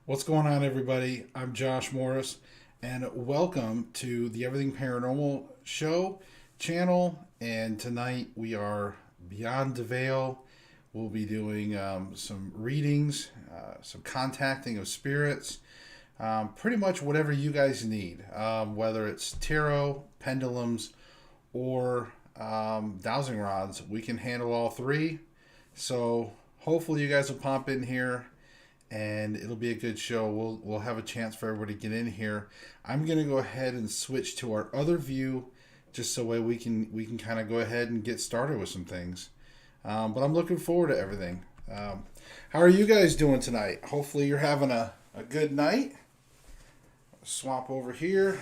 What's going on, everybody? I'm Josh Morris, and welcome to the Everything Paranormal Show channel. And tonight we are beyond the veil. We'll be doing some readings, some contacting of spirits, pretty much whatever you guys need, whether it's tarot, pendulums, or dowsing rods. We can handle all three. So hopefully you guys will pop in here and it'll be a good show. We'll have a chance for everybody to get in here. I'm gonna go ahead and switch to our other view, just so we can kind of go ahead and get started with some things. But I'm looking forward to everything. How are you guys doing tonight? Hopefully you're having a good night. Swap over here.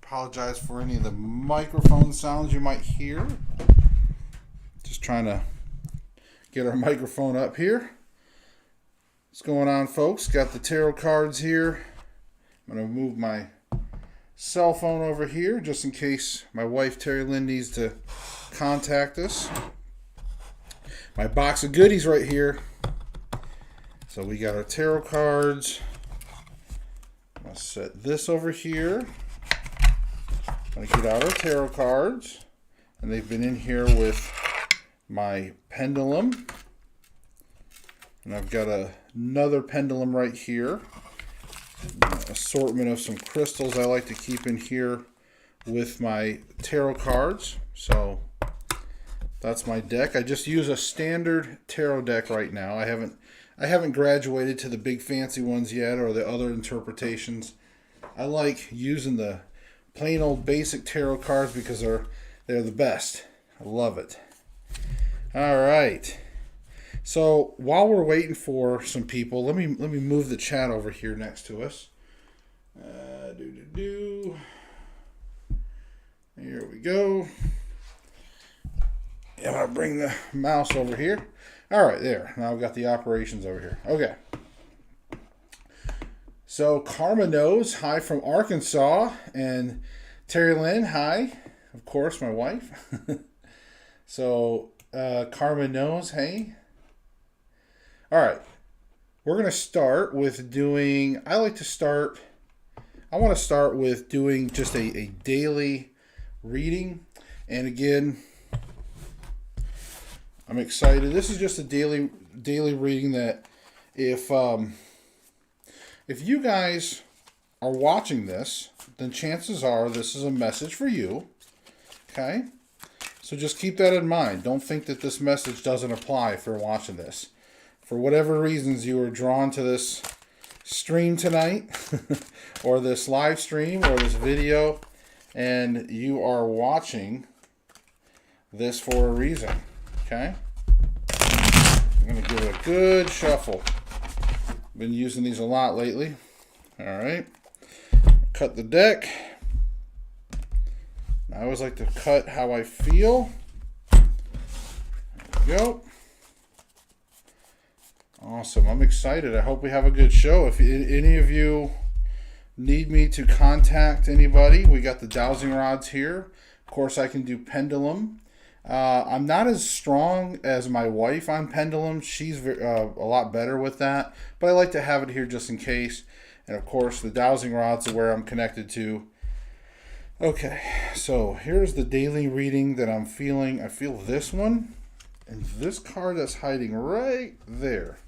Apologize for any of the microphone sounds you might hear. Just trying to get our microphone up here. What's going on, folks? Got the tarot cards here. I'm going to move my cell phone over here just in case my wife, Terry Lynn, needs to contact us. My box of goodies right here. So we got our tarot cards. I'm going to set this over here. I'm going to get out our tarot cards. And they've been in here with my pendulum. And I've got another pendulum right here. An assortment of some crystals I like to keep in here with my tarot cards. So that's my deck. I just use a standard tarot deck right now. I haven't graduated to the big fancy ones yet or the other interpretations. I like using the plain old basic tarot cards because they're the best. I love it. All right. So while we're waiting for some people, let me move the chat over here next to us. Here we go. I'm gonna bring the mouse over here. All right, there. Now I've got the operations over here. Okay. So Karma Knows, hi from Arkansas, and Terry Lynn, hi. Of course, my wife. So Karma Knows, hey. All right, we're going to start with doing, I want to start with doing just a daily reading. And again, I'm excited. This is just a daily reading that if you guys are watching this, then chances are this is a message for you, okay? So just keep that in mind. Don't think that this message doesn't apply if you're watching this. For whatever reasons you were drawn to this stream tonight, or this live stream, or this video, and you are watching this for a reason, okay? I'm going to give it a good shuffle. Been using these a lot lately. All right. Cut the deck. I always like to cut how I feel. There we go. Awesome. I'm excited. I hope we have a good show. If any of you need me to contact anybody, we got the Dowsing Rods here. Of course, I can do pendulum. I'm not as strong as my wife on pendulum. She's a lot better with that. But I like to have it here just in case. And, of course, the Dowsing Rods are where I'm connected to. Okay. So here's the daily reading that I'm feeling. I feel this one. And this card that's hiding right there.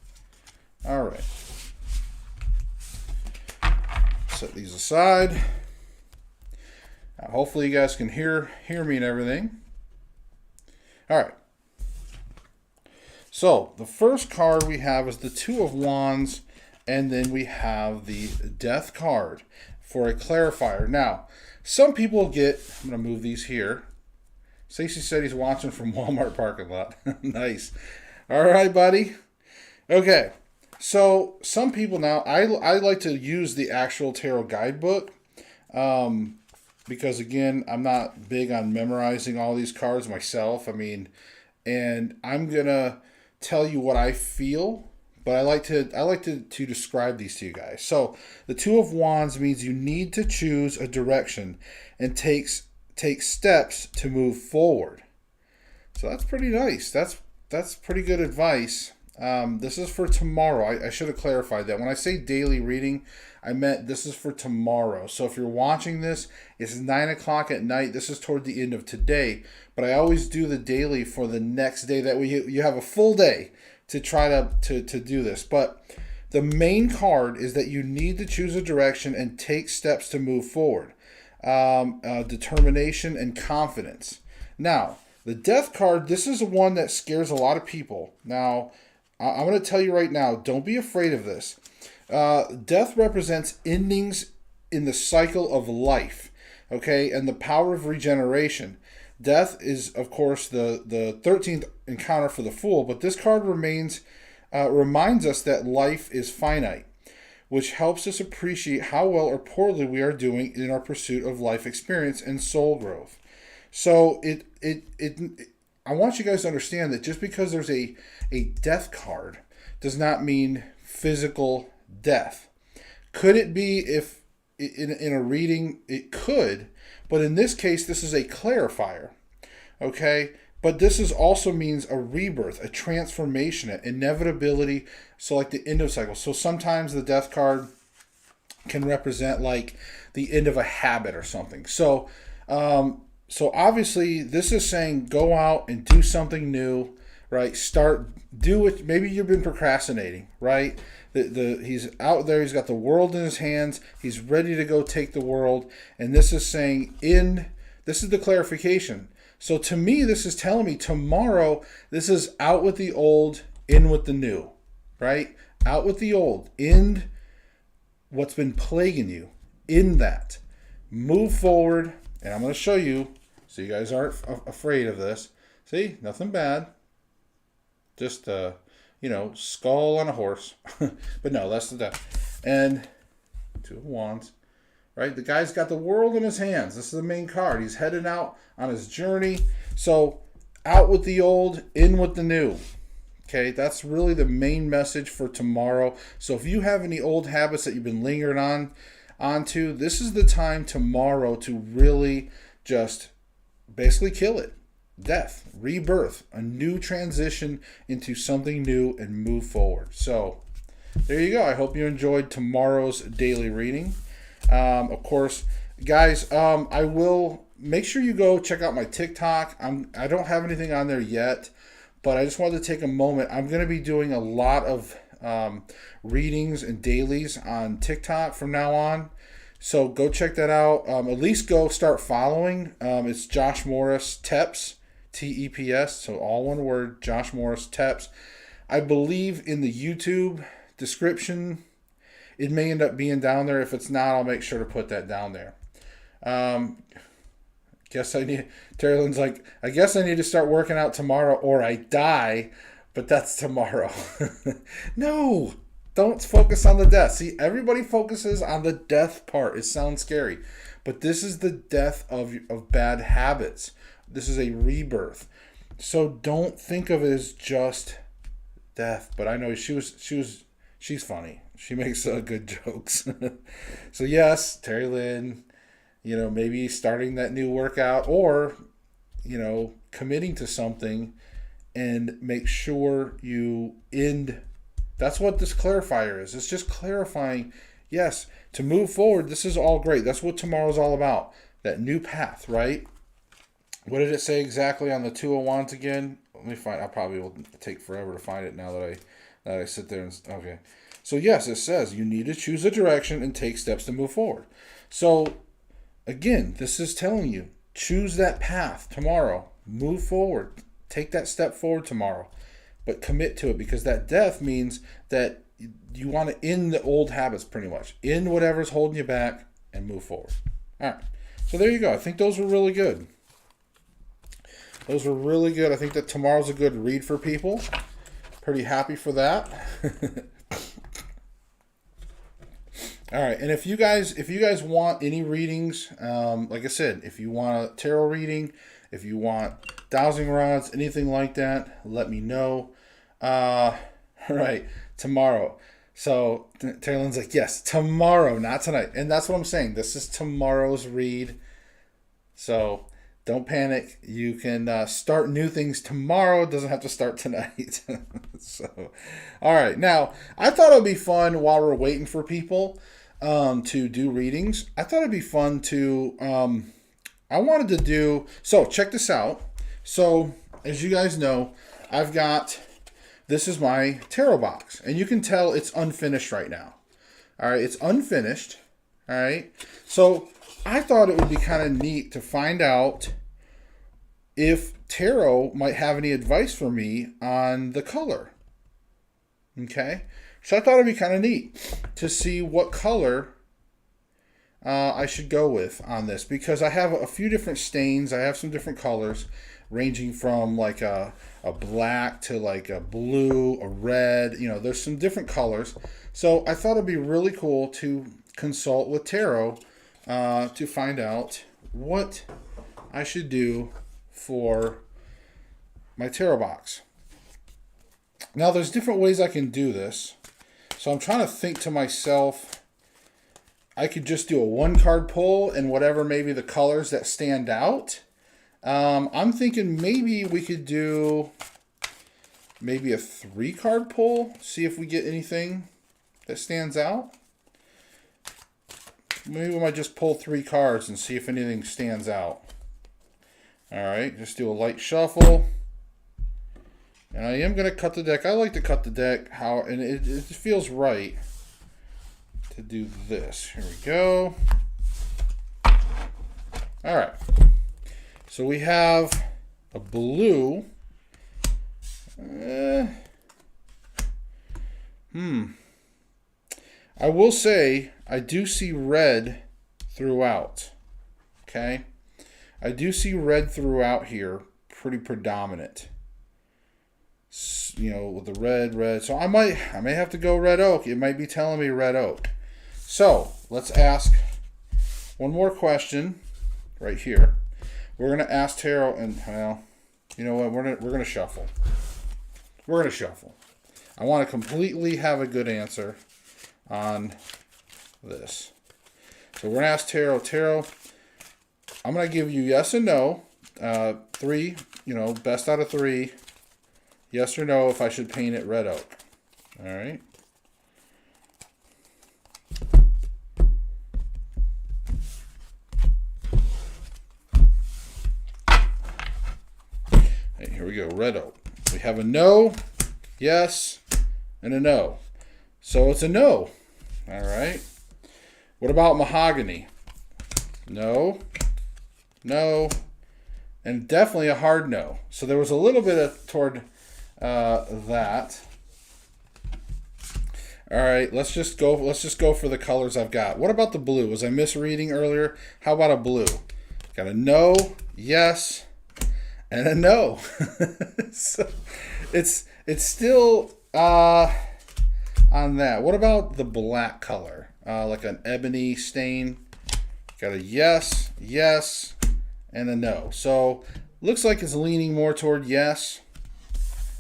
All right. Set these aside. Now, hopefully you guys can hear me and everything. All right. So the first card we have is the Two of Wands, and then we have the Death card for a clarifier. Now, some people get, I'm going to move these here. Stacey said he's watching from Walmart parking lot. Nice. All right, buddy. Okay. So some people now, I like to use the actual tarot guidebook because, again, I'm not big on memorizing all these cards myself. I mean, and I'm going to tell you what I feel, but I like to describe these to you guys. So the Two of Wands means you need to choose a direction and take steps to move forward. So that's pretty nice. That's pretty good advice. This is for tomorrow. I should have clarified that. When I say daily reading, I meant this is for tomorrow. So if you're watching this, it's 9 o'clock at night. This is toward the end of today. But I always do the daily for the next day. That way you have a full day to try to do this. But the main card is that you need to choose a direction and take steps to move forward. Determination and confidence. Now, the death card, this is one that scares a lot of people. Now, I'm going to tell you right now, don't be afraid of this. Death represents endings in the cycle of life, okay, and the power of regeneration. Death is, of course, the 13th encounter for the Fool, but this card reminds us that life is finite, which helps us appreciate how well or poorly we are doing in our pursuit of life experience and soul growth. So I want you guys to understand that just because there's a death card does not mean physical death. Could it be if in a reading? It could, but in this case, this is a clarifier. Okay? But this is also means a rebirth, a transformation, an inevitability. So like the end of cycle. So sometimes the death card can represent like the end of a habit or something. So obviously this is saying go out and do something new, right? Do it. Maybe you've been procrastinating, right? He's out there. He's got the world in his hands. He's ready to go take the world. And this is saying this is the clarification. So to me, this is telling me tomorrow, this is out with the old, in with the new, right? Out with the old, in what's been plaguing you, in that. Move forward, and I'm going to show you, so you guys aren't afraid of this. See, nothing bad. Just, skull on a horse. But no, that's the death. And 2 of Wands. Right? The guy's got the world in his hands. This is the main card. He's heading out on his journey. So, out with the old, in with the new. Okay, that's really the main message for tomorrow. So, if you have any old habits that you've been lingering onto, this is the time tomorrow to really just basically kill it. Death, rebirth, a new transition into something new and move forward. So, there you go. I hope you enjoyed tomorrow's daily reading. Of course, guys, I will make sure you go check out my TikTok. I don't have anything on there yet, but I just wanted to take a moment. I'm going to be doing a lot of readings and dailies on TikTok from now on. So go check that out. At least go start following. It's Josh Morris Teps, T-E-P-S. So all one word, Josh Morris Teps. I believe in the YouTube description, it may end up being down there. If it's not, I'll make sure to put that down there. Terry Lynn's like, I guess I need to start working out tomorrow or I die, but that's tomorrow. No, don't focus on the death. See, everybody focuses on the death part. It sounds scary, but this is the death of bad habits. This is a rebirth. So don't think of it as just death, but I know she's funny. She makes good jokes. So yes, Terry Lynn, maybe starting that new workout or, committing to something and make sure you end. That's what this clarifier is. It's just clarifying, yes, to move forward, this is all great. That's what tomorrow's all about. That new path, right? What did it say exactly on the 2 of Wands again? Let me find. I probably will take forever to find it now that I sit there and okay. So yes, it says you need to choose a direction and take steps to move forward. So again, this is telling you, choose that path tomorrow. Move forward. Take that step forward tomorrow. But commit to it, because that death means that you want to end the old habits pretty much. End whatever's holding you back and move forward. All right. So there you go. I think those were really good. Those were really good. I think that tomorrow's a good read for people. Pretty happy for that. All right, and if you guys want any readings, like I said, if you want a tarot reading, if you want dowsing rods, anything like that, let me know. All right, tomorrow. So Taylor's like, yes, tomorrow, not tonight, and that's what I'm saying. This is tomorrow's read. So don't panic. You can start new things tomorrow. It doesn't have to start tonight. So, all right. Now, I thought it would be fun while we're waiting for people to do readings. I thought it'd be fun to, I wanted to do, so check this out. So, as you guys know, this is my tarot box. And you can tell it's unfinished right now. All right. It's unfinished. All right. So, I thought it would be kind of neat to find out if tarot might have any advice for me on the color. Okay? So I thought it'd be kind of neat to see what color I should go with on this, because I have a few different stains. I have some different colors ranging from like a black to like a blue, a red. You know, there's some different colors. So I thought it'd be really cool to consult with tarot to find out what I should do for my tarot box. Now, there's different ways I can do this. So I'm trying to think to myself, I could just do a one card pull and whatever maybe the colors that stand out. I'm thinking maybe we could do maybe a 3 card pull, see if we get anything that stands out. Maybe we might just pull 3 cards and see if anything stands out. All right, just do a light shuffle. And I am going to cut the deck. I like to cut the deck, and it feels right to do this. Here we go. All right. So we have a blue. I will say I do see red throughout. Okay? I do see red throughout here, pretty predominant. You know, with the red. So I may have to go red oak. It might be telling me red oak. So let's ask one more question right here. We're gonna ask tarot, and well, you know what? We're gonna shuffle. We're gonna shuffle. I want to completely have a good answer on this. So we're gonna ask tarot. Tarot, I'm gonna give you yes and no. 3, you know, best out of 3. Yes or no if I should paint it red oak. All right. Hey, here we go. Red oak. We have a no, yes, and a no. So it's a no. All right. What about mahogany? No, no, and definitely a hard no. So there was a little bit toward that. All right, let's just go for the colors I've got. What about the blue? Was I misreading earlier? How about a blue? Got a no, yes, and a no. So it's still on that. What about the black color? Like an ebony stain. Got a yes, yes, and a no. So looks like it's leaning more toward yes.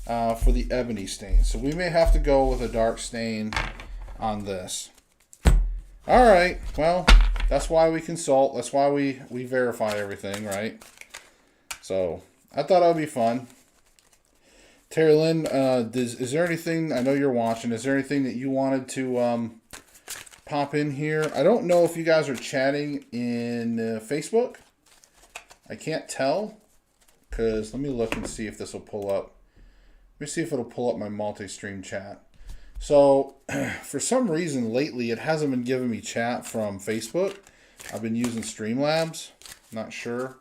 For the ebony stain. So we may have to go with a dark stain on this. All right. Well, that's why we consult. That's why we verify everything, right? So I thought it would be fun. Terry Lynn, is there anything, I know you're watching, is there anything that you wanted to pop in here? I don't know if you guys are chatting in Facebook. I can't tell, because let me look and see if this will pull up. Let me see if it'll pull up my multi-stream chat. So, for some reason lately, it hasn't been giving me chat from Facebook. I've been using Streamlabs. Not sure.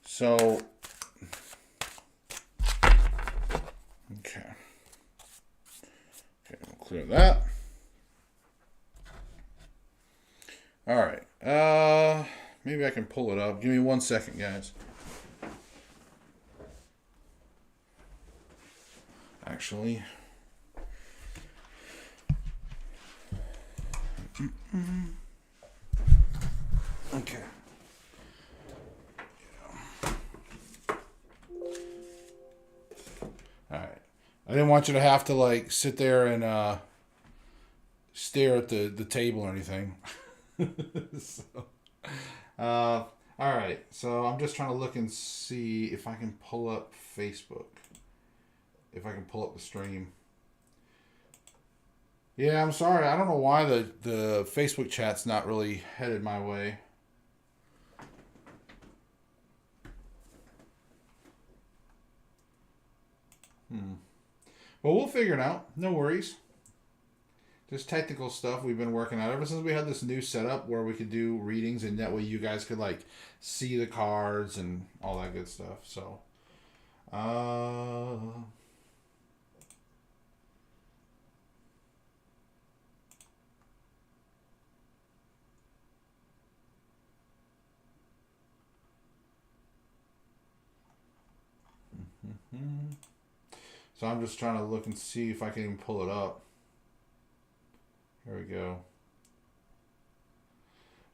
So, okay. Okay, we'll clear that. All right. Maybe I can pull it up. Give me 1 second, guys. Actually, okay. All right. I didn't want you to have to like sit there and stare at the table or anything. So, All right, so I'm just trying to look and see if I can pull up Facebook. If I can pull up the stream. Yeah, I'm sorry. I don't know why the Facebook chat's not really headed my way. Well, we'll figure it out. No worries. Just technical stuff we've been working out ever since we had this new setup where we could do readings and that way you guys could like see the cards and all that good stuff. So, uh, so I'm just trying to look and see if I can even pull it up. Here we go.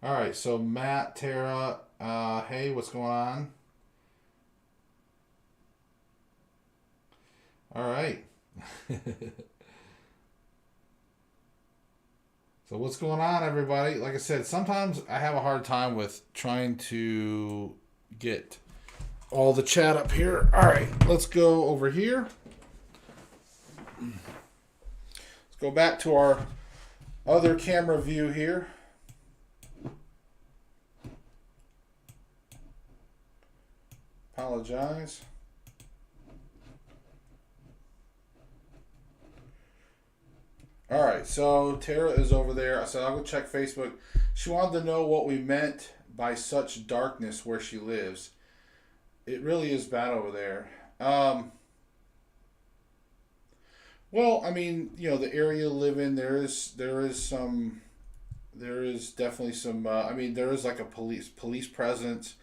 All right, so Matt, Tara, hey, what's going on? All right. So what's going on, everybody? Like I said, sometimes I have a hard time with trying to get all the chat up here. All right, let's go over here. Let's go back to our other camera view here. Apologize. All right, so Tara is over there. I said I'll go check Facebook. She wanted to know what we meant by such darkness where she lives. It really is bad over there. Well, I mean, the area you live in, there is definitely some. I mean, there is like a police presence.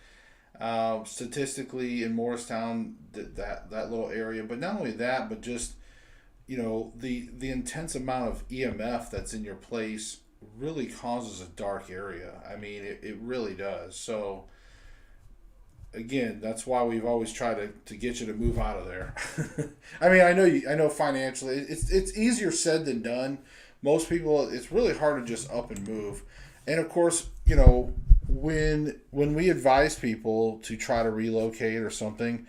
Statistically, in Morristown, that little area, but not only that, but just the intense amount of EMF that's in your place really causes a dark area. I mean, it really does. So again, that's why we've always tried to get you to move out of there. I mean, I know financially it's easier said than done. Most people, it's really hard to just up and move. And of course, when we advise people to try to relocate or something,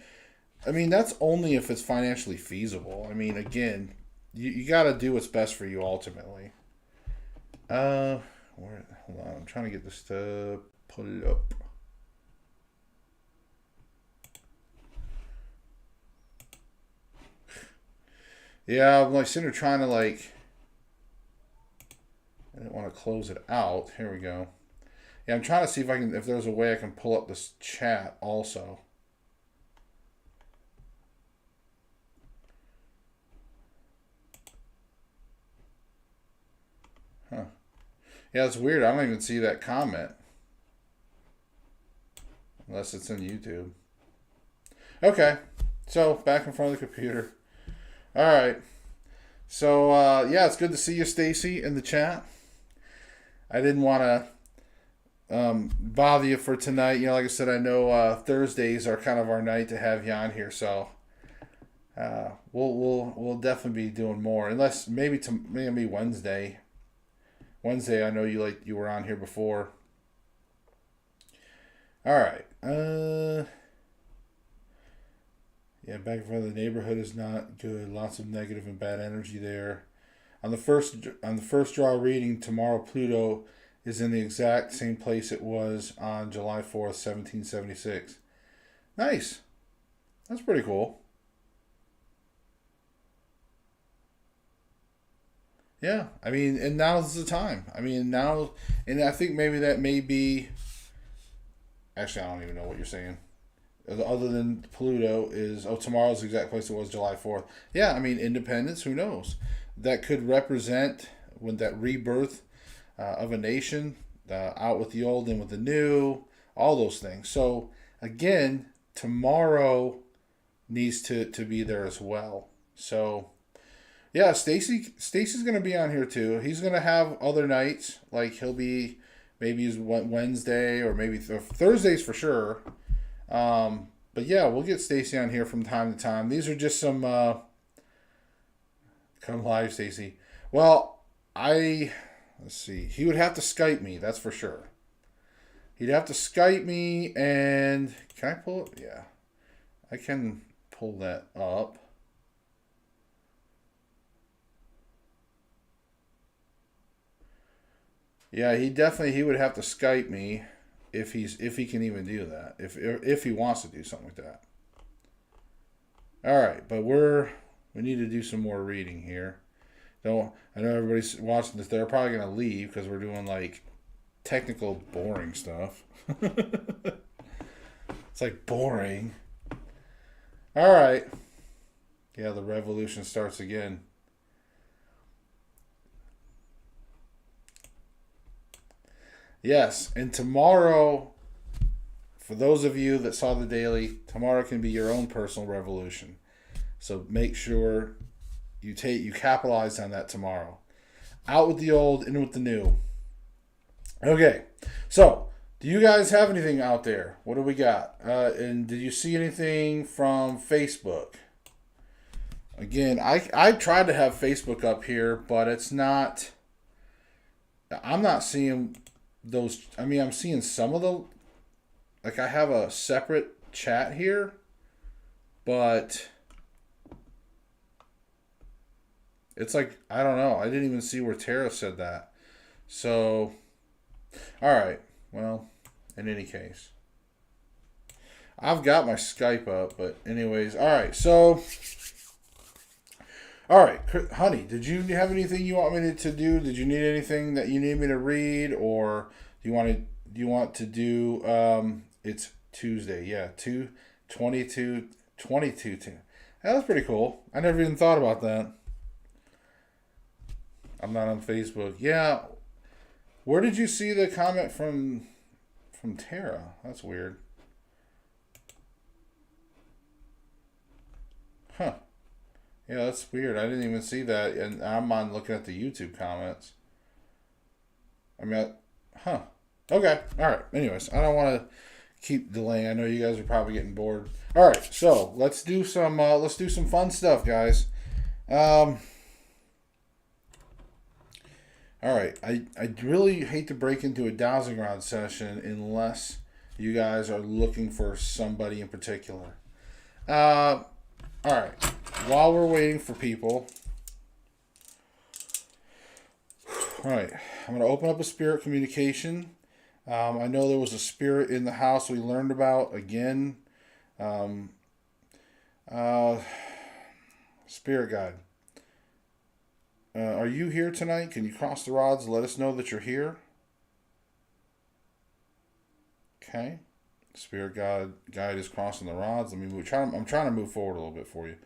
I mean, that's only if it's financially feasible. I mean, again, you got to do what's best for you ultimately. Hold on, I'm trying to get this to put it up. Yeah, I'm like sitting there trying to I didn't want to close it out. Here we go. Yeah, I'm trying to see if there's a way I can pull up this chat also. Huh. Yeah, it's weird. I don't even see that comment. Unless it's in YouTube. Okay. So, back in front of the computer. All right. So, yeah, it's good to see you, Stacy, in the chat. I didn't want to bother you for tonight. Like I said, I know Thursdays are kind of our night to have you on here, so we'll definitely be doing more. Unless maybe Wednesday. Wednesday, I know you were on here before. All right. Yeah, back in front of the neighborhood is not good. Lots of negative and bad energy there. On the first draw reading tomorrow, Pluto is in the exact same place it was on July 4th, 1776. Nice. That's pretty cool. Yeah, I mean, and now's the time. I mean, now, and I think maybe that may be. Actually, I don't even know what you're saying. Other than Pluto is, tomorrow's the exact place it was July 4th. Yeah, I mean, independence, who knows? That could represent when that rebirth of a nation, out with the old and with the new, all those things. So, again, tomorrow needs to be there as well. So, yeah, Stacy's going to be on here too. He's going to have other nights, like he'll be maybe Wednesday or maybe Thursdays for sure. But yeah, we'll get Stacy on here from time to time. These are just some come live, Stacy. Well, let's see. He would have to Skype me, that's for sure. He'd have to Skype me, and can I pull it? Yeah, I can pull that up. Yeah, he would have to Skype me if he can even do that. If he wants to do something like that. All right, but we need to do some more reading here. Don't I know everybody's watching this? They're probably gonna leave because we're doing like technical boring stuff. It's like boring. All right. Yeah, the revolution starts again. Yes, and tomorrow, for those of you that saw the daily, tomorrow can be your own personal revolution. So make sure you capitalize on that tomorrow. Out with the old, in with the new. Okay, so do you guys have anything out there? What do we got? And did you see anything from Facebook? Again, I tried to have Facebook up here, but it's not. I'm not seeing those. I mean, I'm seeing some of the. Like, I have a separate chat here, but it's like, I don't know. I didn't even see where Tara said that. So, all right. Well, in any case, I've got my Skype up, but anyways, all right. So, all right, honey, did you have anything you want me to do? Did you need anything that you need me to read, or do you want to do? It's Tuesday, yeah, 22. That was pretty cool. I never even thought about that. I'm not on Facebook. Yeah, where did you see the comment from Tara? That's weird. Huh. Yeah, that's weird. I didn't even see that, and I'm on looking at the YouTube comments. I mean, huh. Okay. All right. Anyways, I don't want to keep delaying. I know you guys are probably getting bored. All right. So let's do some fun stuff, guys. All right. I really hate to break into a Dowsing Rod session unless you guys are looking for somebody in particular. All right. While we're waiting for people, all right, I'm going to open up a spirit communication. I know there was a spirit in the house we learned about again. Spirit guide. Are you here tonight? Can you cross the rods? Let us know that you're here. Okay. Spirit guide is crossing the rods. Let me move. I'm trying to move forward a little bit for you.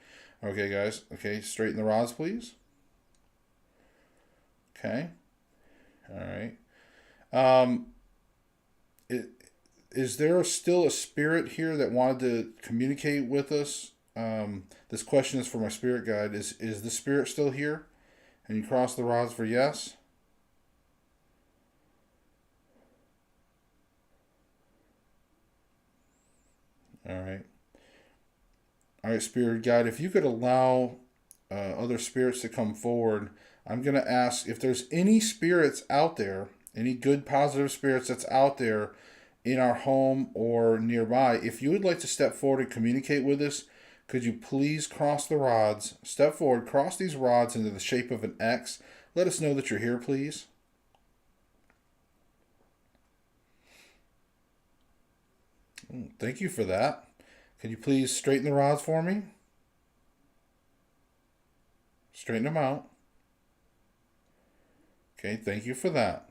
Okay, guys. Okay, straighten the rods, please. Okay. All right. Is there still a spirit here that wanted to communicate with us? This question is for my spirit guide. Is the spirit still here? And you cross the rods for yes? All right. All right, spirit guide. If you could allow other spirits to come forward, I'm going to ask if there's any spirits out there, any good positive spirits that's out there in our home or nearby. If you would like to step forward and communicate with us, could you please cross the rods, step forward, cross these rods into the shape of an X. Let us know that you're here, please. Thank you for that. Can you please straighten the rods for me? Straighten them out. Okay, thank you for that.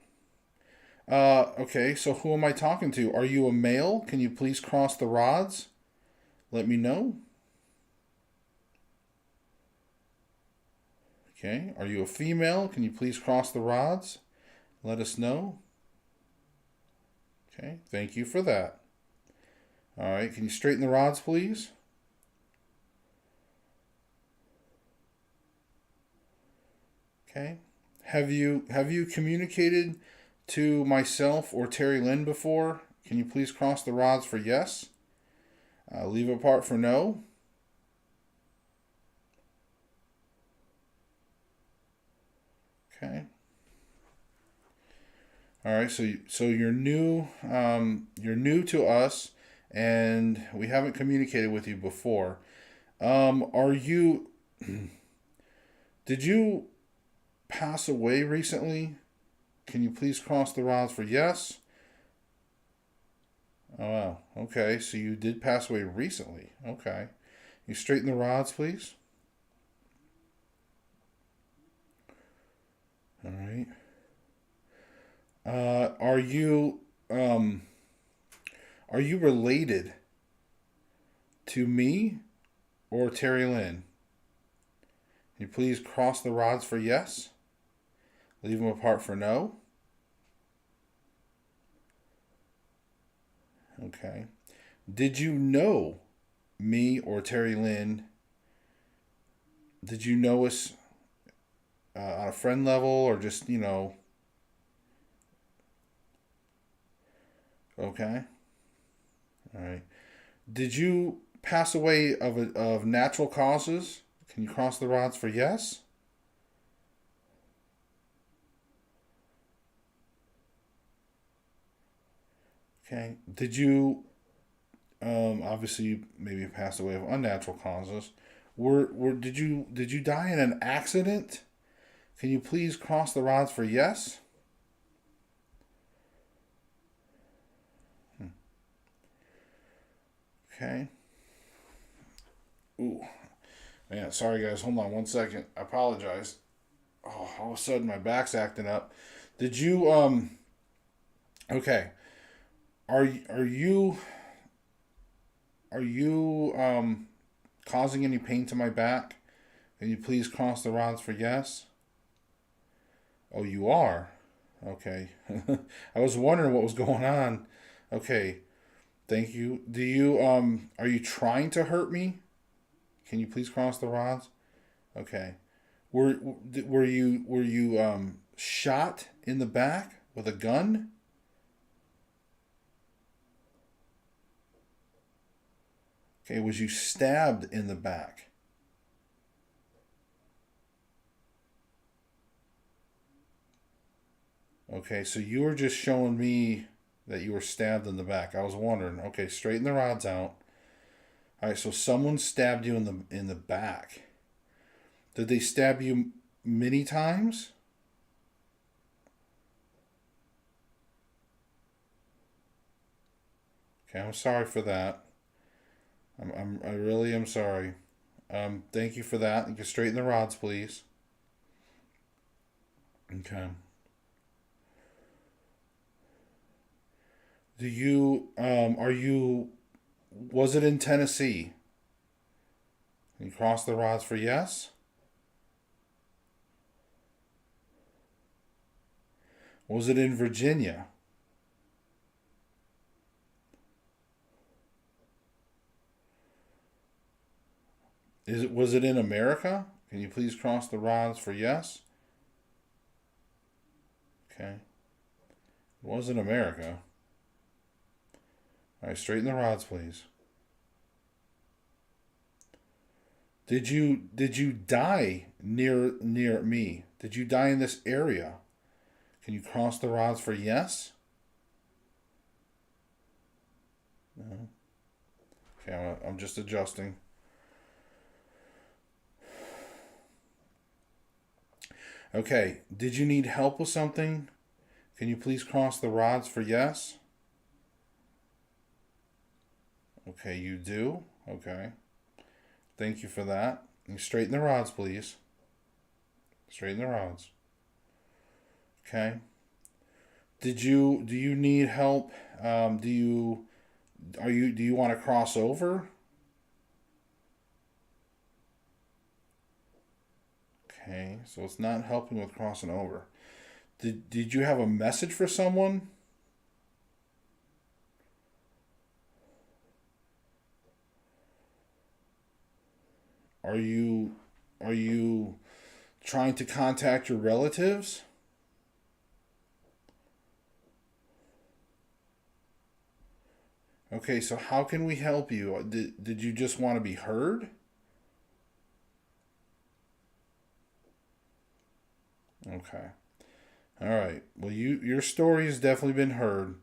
Okay, so who am I talking to? Are you a male? Can you please cross the rods? Let me know. Okay, are you a female? Can you please cross the rods? Let us know. Okay, thank you for that. All right, can you straighten the rods, please? Okay. Have you communicated to myself or Terry Lynn before? Can you please cross the rods for yes? Leave a part for no. Okay. All right, so you're new. You're new to us, and we haven't communicated with you before. Are you? Did you pass away recently? Can you please cross the rods for yes? Oh, wow. Okay, so you did pass away recently. Okay. You straighten the rods, please. All right. Are you um are you related to me or Terry Lynn? Can you please cross the rods for yes? Leave them apart for no. Okay. Did you know me or Terry Lynn? Did you know us on a friend level or just, okay? All right. Did you pass away of natural causes? Can you cross the rods for yes? Okay. Did you obviously you maybe passed away of unnatural causes? Did you die in an accident? Can you please cross the rods for yes? Okay. Ooh. Man, sorry guys. Hold on 1 second. I apologize. Oh, all of a sudden my back's acting up. Did you okay. Are you causing any pain to my back? Can you please cross the rods for yes? Oh, you are? Okay. I was wondering what was going on. Okay. Thank you. Are you trying to hurt me? Can you please cross the rods? Okay. Were you shot in the back with a gun? Okay, was you stabbed in the back? Okay, so you were just showing me that you were stabbed in the back. I was wondering. Okay, straighten the rods out. All right, so someone stabbed you in the back. Did they stab you many times? Okay, I'm sorry for that. I really am sorry. Thank you for that. You can straighten the rods, please. Okay. Was it in Tennessee? You cross the rods for yes? Was it in Virginia? Was it in America? Can you please cross the rods for yes? Okay. It was in America. All right, straighten the rods, please. Did you die near me? Did you die in this area? Can you cross the rods for yes? No. Okay, I'm just adjusting. Okay, did you need help with something? Can you please cross the rods for yes? Okay, you do. Okay. Thank you for that. You straighten the rods, please. Straighten the rods. Okay. Do you need help? Do you want to cross over? Okay, so it's not helping with crossing over. Did you have a message for someone? Are you are you trying to contact your relatives? Okay, so how can we help you? Did you just want to be heard? Okay. All right. Well, your story has definitely been heard,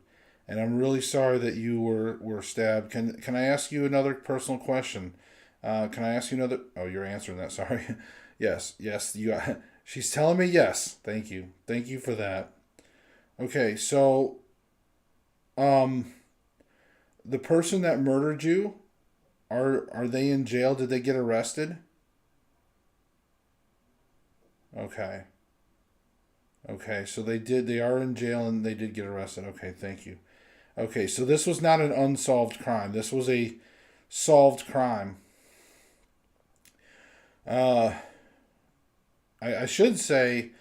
and I'm really sorry that you were stabbed. Can I ask you another personal question? Can I ask you another? Oh, you're answering that. Sorry. Yes. Yes. You. She's telling me yes. Thank you. Thank you for that. Okay. So, um, the person that murdered you, are they in jail? Did they get arrested? Okay. Okay. So they did. They are in jail and they did get arrested. Okay. Thank you. Okay. So this was not an unsolved crime. This was a solved crime. Uh, I should say,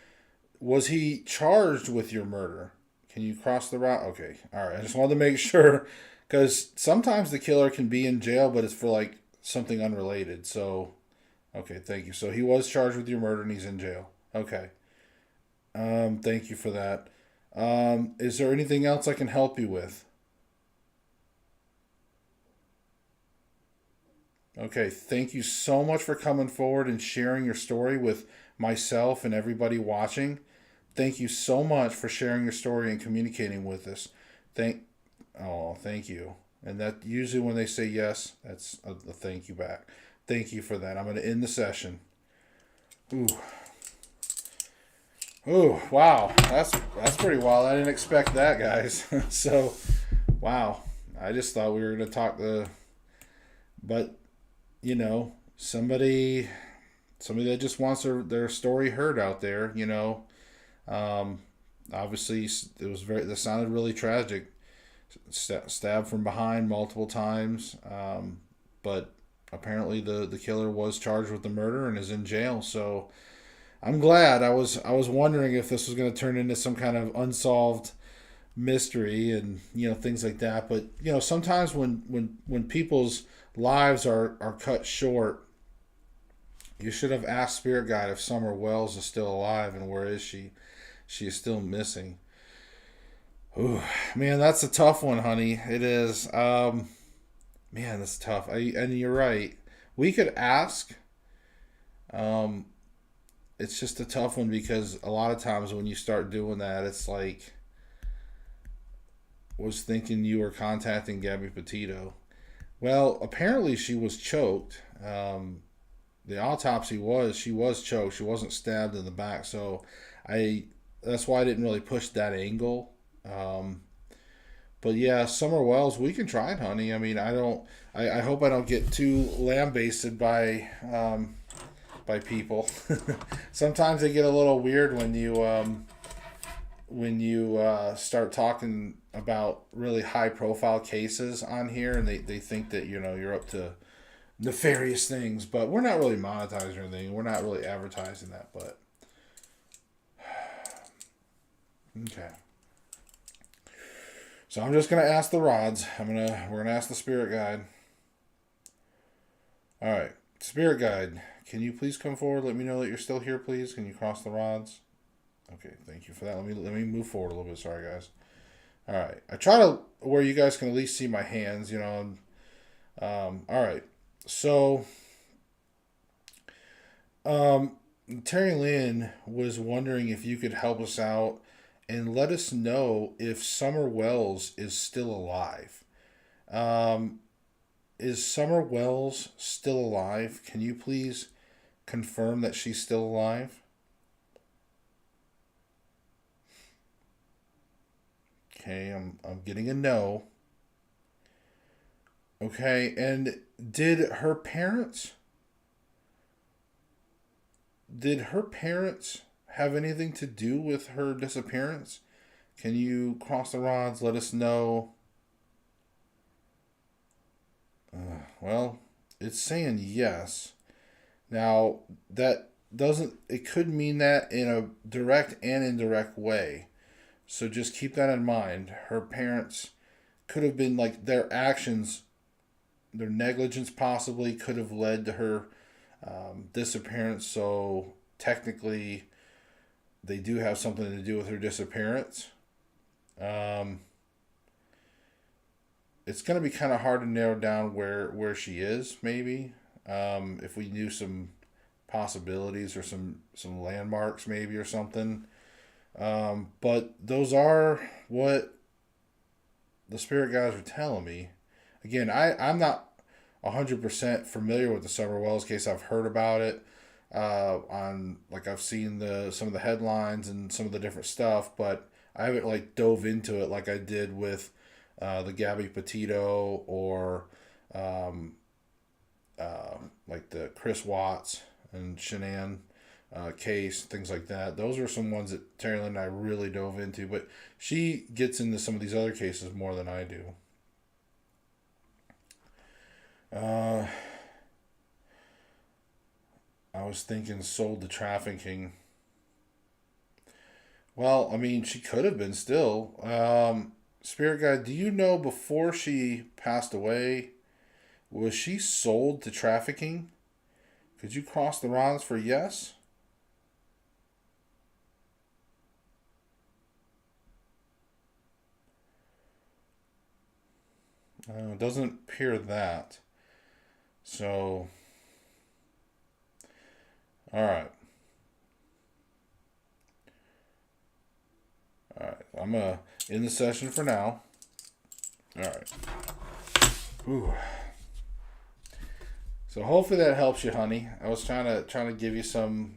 was he charged with your murder? Can you cross the route? Okay. All right. I just wanted to make sure because sometimes the killer can be in jail, but it's for like something unrelated. So, okay. Thank you. So he was charged with your murder and he's in jail. Okay. Thank you for that. Is there anything else I can help you with? Okay, thank you so much for coming forward and sharing your story with myself and everybody watching. Thank you so much for sharing your story and communicating with us. Thank thank you. And that usually when they say yes, that's a thank you back. Thank you for that. I'm going to end the session. Ooh. Ooh, wow. That's pretty wild. I didn't expect that, guys. So, wow. I just thought we were going to talk the but somebody that just wants their story heard out there, um, obviously it was that sounded really tragic. Stabbed from behind multiple times, but apparently the killer was charged with the murder and is in jail. So I'm glad. I was wondering if this was going to turn into some kind of unsolved mystery and things like that. But sometimes when people's lives are cut short, you should have asked Spirit Guide if Summer Wells is still alive and where is she. She is still missing. Ooh, man, that's a tough one, honey. It is. Man, that's tough. And you're right. We could ask. Um, it's just a tough one because a lot of times when you start doing that, it's like was thinking you were contacting Gabby Petito. Well, apparently she was choked. The autopsy was she was choked. She wasn't stabbed in the back. So I that's why I didn't really push that angle. Um, but yeah, Summer Wells, we can try it, honey. I mean, I don't. I hope I don't get too lambasted by people. Sometimes they get a little weird when you start talking about really high profile cases on here, and they think that you're up to nefarious things, but we're not really monetizing or anything. We're not really advertising that, but okay. So I'm just gonna ask the rods. We're gonna ask the spirit guide. All right, spirit guide. Can you please come forward? Let me know that you're still here, please. Can you cross the rods? Okay, thank you for that. Let me move forward a little bit. Sorry, guys. All right, I try to where you guys can at least see my hands. All right, so um, Terry Lynn was wondering if you could help us out and let us know if Summer Wells is still alive. Um, is Summer Wells still alive? Can you please confirm that she's still alive? Okay, I'm getting a no. Okay, and did her parents did her parents have anything to do with her disappearance? Can you cross the rods? Let us know. Well, it's saying yes. Now, that doesn't, it could mean that in a direct and indirect way. So just keep that in mind. Her parents could have been like their actions, their negligence possibly could have led to her disappearance. So technically, they do have something to do with her disappearance. Um, it's going to be kind of hard to narrow down where she is, maybe. If we knew some possibilities or some landmarks, maybe, or something. But those are what the spirit guys are telling me. Again, I'm not 100% familiar with the Summer Wells case. I've heard about it on, like, I've seen some of the headlines and some of the different stuff, but I haven't like dove into it like I did with the Gabby Petito or um, like the Chris Watts and Shanann case, things like that. Those are some ones that Terry Lynn and I really dove into, but she gets into some of these other cases more than I do. Uh, I was thinking sold to trafficking. Well, I mean, she could have been still. Spirit Guide, do you know before she passed away, was she sold to trafficking? Could you cross the rods for yes? It doesn't appear that. So, all right. All right. I'm in the session for now. All right. Ooh. So hopefully that helps you, honey. I was trying to give you some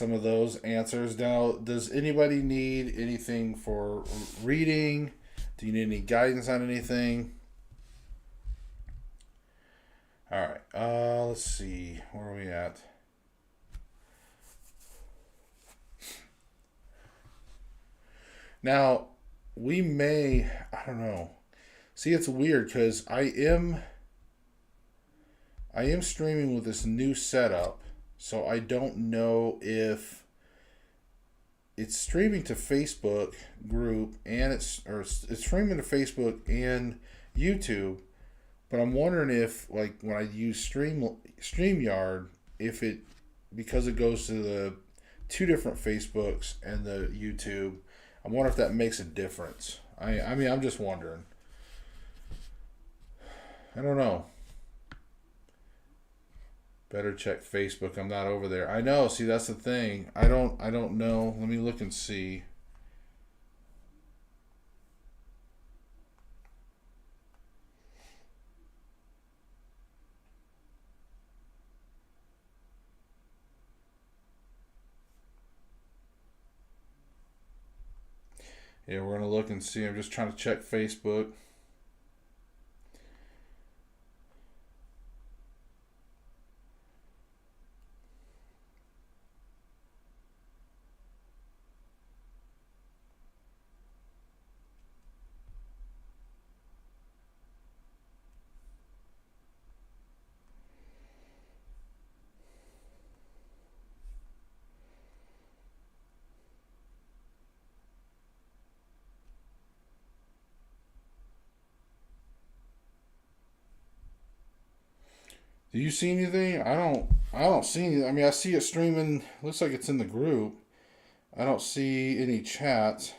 of those answers. Now, does anybody need anything for reading? Do you need any guidance on anything? All right. Let's see. Where are we at? Now, we may. I don't know. See, it's weird because I am streaming with this new setup, so I don't know if it's streaming to Facebook group and it's streaming to Facebook and YouTube. But I'm wondering if, like, when I use StreamYard, if it, because it goes to the two different Facebooks and the YouTube, I wonder if that makes a difference. I mean, I'm just wondering. I don't know. Better check Facebook. I'm not over there. I know. See, that's the thing. I don't know. Let me look and see. Yeah, we're gonna look and see. I'm just trying to check Facebook. Do you see anything? I don't see anything. I mean, I see it streaming. Looks like it's in the group. I don't see any chats.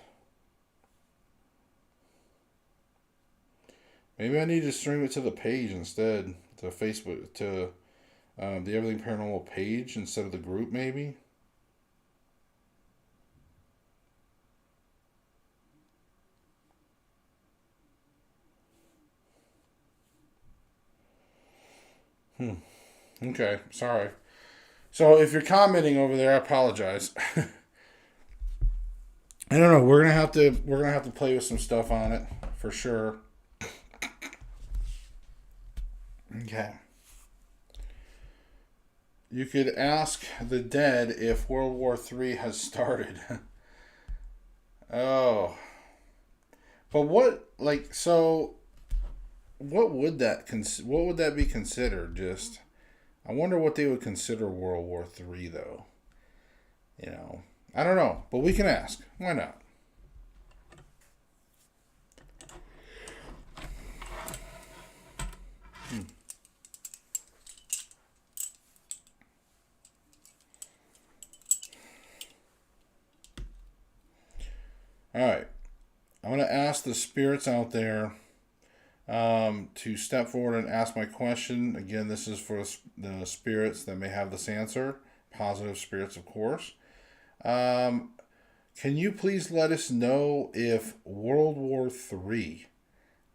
Maybe I need to stream it to the page instead, to Facebook, to the Everything Paranormal page instead of the group, maybe. Hmm. Okay. Sorry. So if you're commenting over there, I apologize. I don't know. We're gonna have to play with some stuff on it for sure. Okay. You could ask the dead if World War III has started. Oh, but what, like, so what would that be considered? Just, I wonder what they would consider World War III though. You know, I don't know, but we can ask. Why not? Hmm. All right, I'm gonna ask the spirits out there to step forward and ask my question. Again, this is for the spirits that may have this answer. Positive spirits, of course. Um, Can you please let us know if World War III,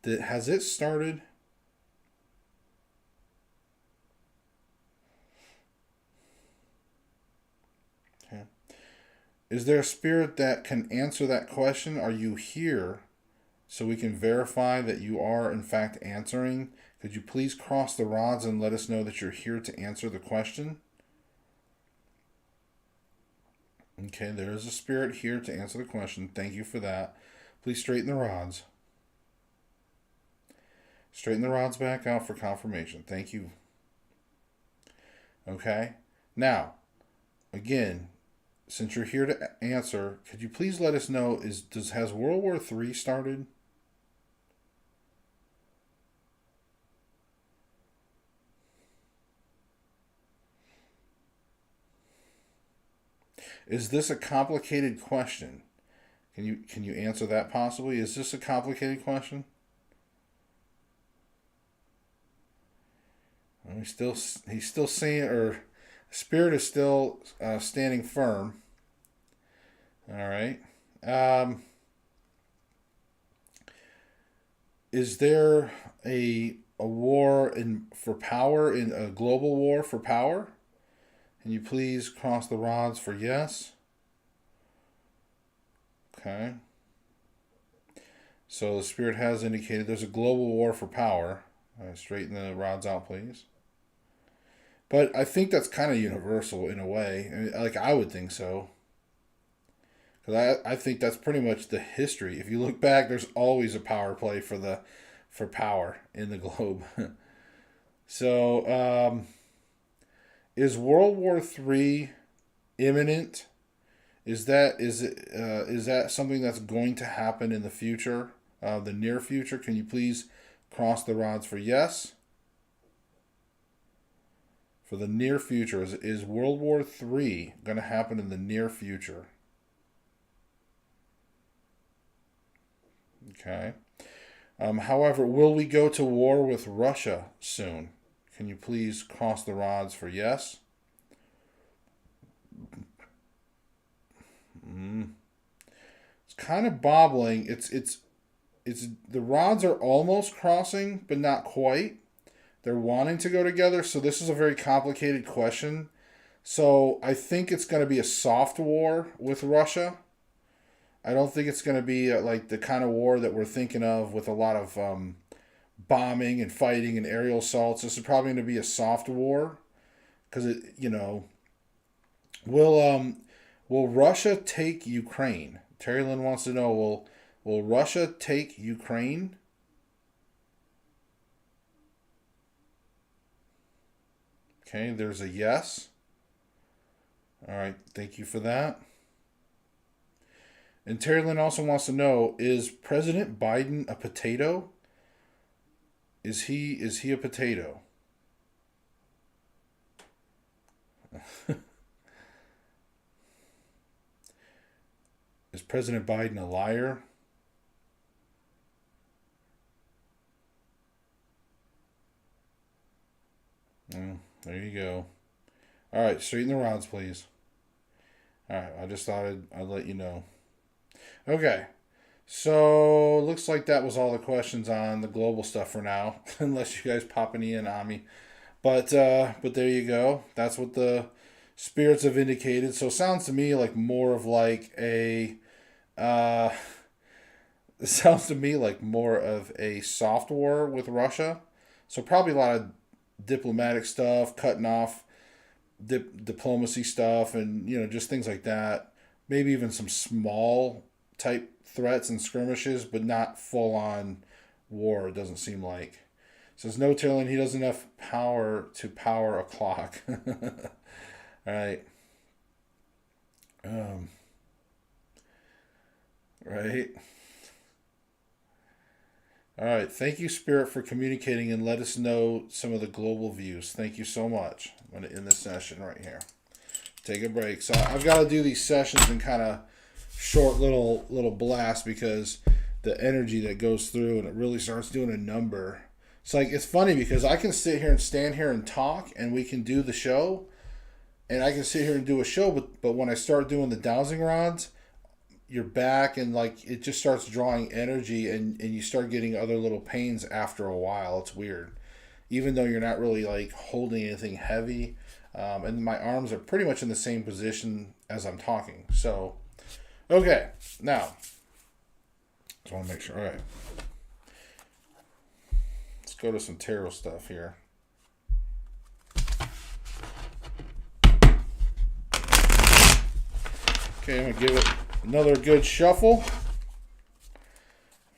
has it started? Okay. Is there a spirit that can answer that question? Are you here so we can verify that you are in fact answering? Could you please cross the rods and let us know that you're here to answer the question? Okay, there is a spirit here to answer the question. Thank you for that. Please straighten the rods. Straighten the rods back out for confirmation. Thank you. Okay. Now, again, since you're here to answer, could you please let us know, has World War III started? Is this a complicated question? Can you answer that possibly? Is this a complicated question? He's still saying, or spirit is still standing firm. All right. Is there a war for power, in a global war for power? Can you please cross the rods for yes? Okay. So the spirit has indicated there's a global war for power. Straighten the rods out, please. But I think that's kind of universal in a way. I mean, like, I would think so. Because I think that's pretty much the history. If you look back, there's always a power play for power in the globe. So, is World War III imminent? Is that something that's going to happen in the future, the near future? Can you please cross the rods for yes? For the near future, is World War III going to happen in the near future? Okay. However, will we go to war with Russia soon? Can you please cross the rods for yes? It's kind of bobbling. It's the rods are almost crossing, but not quite. They're wanting to go together, so this is a very complicated question. So I think it's going to be a soft war with Russia. I don't think it's going to be like the kind of war that we're thinking of with a lot of bombing and fighting and aerial assaults. This is probably going to be a soft war because will Russia take Ukraine? Terry Lynn wants to know, will Russia take Ukraine? Okay, there's a yes. All right, thank you for that. And Terry Lynn also wants to know, is President Biden a potato? Is he a potato? Is President Biden a liar? There you go. All right, straighten the rods, please. All right, I just thought I'd let you know. Okay, so looks like that was all the questions on the global stuff for now, unless you guys pop any in on me. But there you go. That's what the spirits have indicated. So it sounds to me like more of like a it sounds to me like more of a soft war with Russia. So probably a lot of diplomatic stuff, cutting off diplomacy stuff, and just things like that. Maybe even some small type threats and skirmishes, but not full on war. It doesn't seem like. Says no telling he doesn't have power to power a clock. All right. Right. All right. Thank you, Spirit, for communicating and let us know some of the global views. Thank you so much. I'm going to end this session right here. Take a break. So I've got to do these sessions in kind of short little blast because the energy that goes through and it really starts doing a number. It's funny because I can sit here and stand here and talk and we can do the show and I can sit here and do a show, but when I start doing the dowsing rods, your back, and like it just starts drawing energy, and you start getting other little pains after a while. It's weird, even though you're not really like holding anything heavy. And my arms are pretty much in the same position as I'm talking. So, okay, now, just want to make sure. All right, let's go to some tarot stuff here. Okay, I'm going to give it another good shuffle.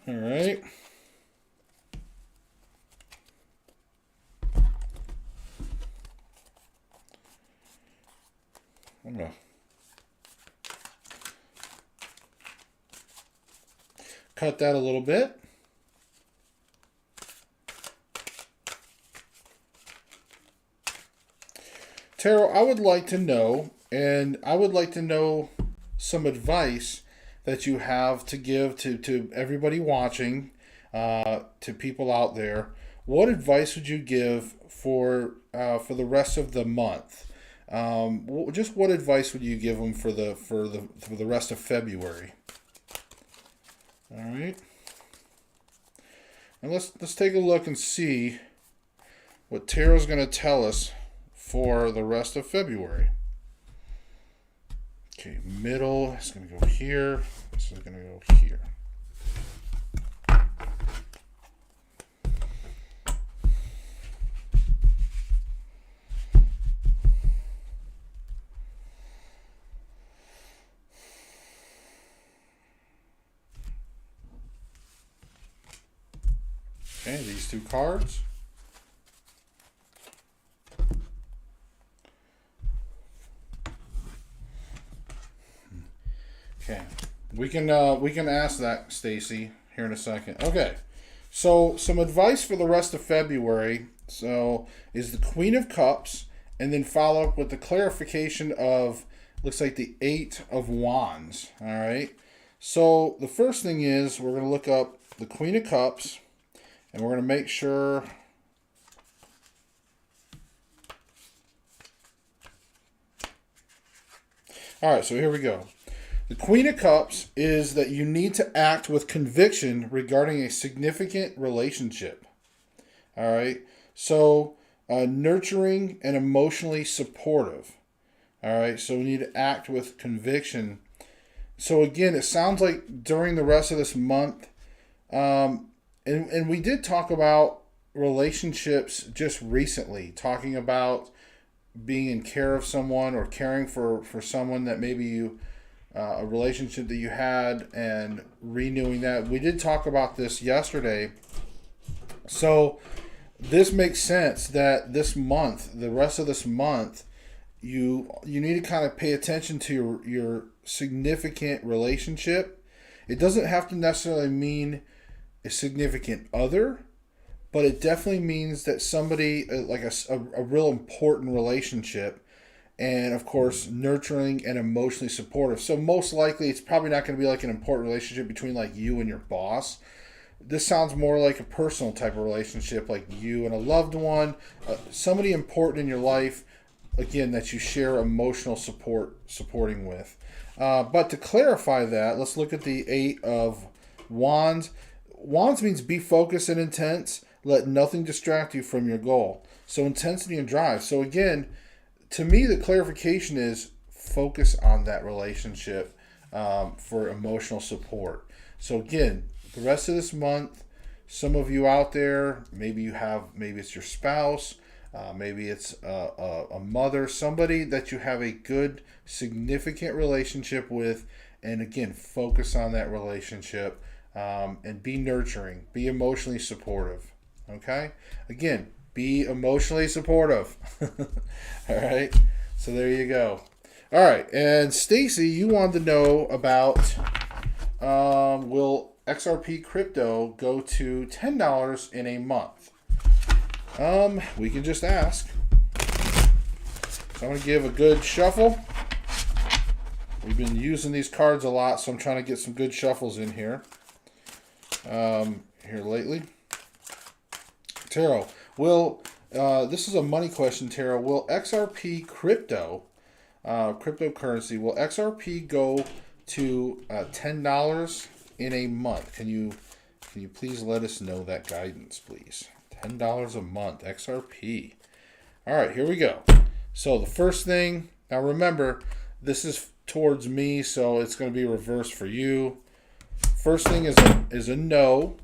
All right. I'm going to cut that a little bit. Tarot, I would like to know, and I would like to know some advice that you have to give to everybody watching, to people out there. What advice would you give for the rest of the month? Just what advice would you give them for the rest of February? All right, and let's take a look and see what Tarot's going to tell us for the rest of February. Okay, middle is going to go here. This is going to go here. Okay, these two cards. Okay, we can ask that, Stacy, here in a second. Okay, so some advice for the rest of February. So is the Queen of Cups, and then follow up with the clarification of, looks like the Eight of Wands. All right. So the first thing is we're going to look up the Queen of Cups, and we're going to make sure. All right, so here we go. The Queen of Cups is that you need to act with conviction regarding a significant relationship. All right. So nurturing and emotionally supportive. All right. So we need to act with conviction. So again, it sounds like during the rest of this month, and we did talk about relationships just recently, talking about being in care of someone or caring for someone that maybe you, a relationship that you had, and renewing that. We did talk about this yesterday. So this makes sense that this month, the rest of this month, you need to kind of pay attention to your significant relationship. It doesn't have to necessarily mean a significant other, but it definitely means that somebody, like a real important relationship, and of course nurturing and emotionally supportive. So most likely it's probably not going to be like an important relationship between like you and your boss. This sounds more like a personal type of relationship, like you and a loved one, somebody important in your life, again, that you share emotional supporting with. But to clarify that, let's look at the Eight of Wands. Wands means be focused and intense. Let nothing distract you from your goal. So intensity and drive. So again, to me, the clarification is focus on that relationship for emotional support. So again, the rest of this month, some of you out there, maybe it's your spouse, maybe it's a mother, somebody that you have a good, significant relationship with, and again, focus on that relationship, and be nurturing, be emotionally supportive. Okay? Again, be emotionally supportive. All right? So there you go. All right. And Stacy, you wanted to know about will XRP crypto go to $10 in a month? We can just ask. So I'm going to give a good shuffle. We've been using these cards a lot, so I'm trying to get some good shuffles in here. Here lately. Tarot, this is a money question, Tarot. Will XRP cryptocurrency, will XRP go to $10 in a month? Can you please let us know that guidance, please? $10 a month, XRP. All right, here we go. So the first thing, now remember, this is towards me, so it's going to be reversed for you. First thing is a no.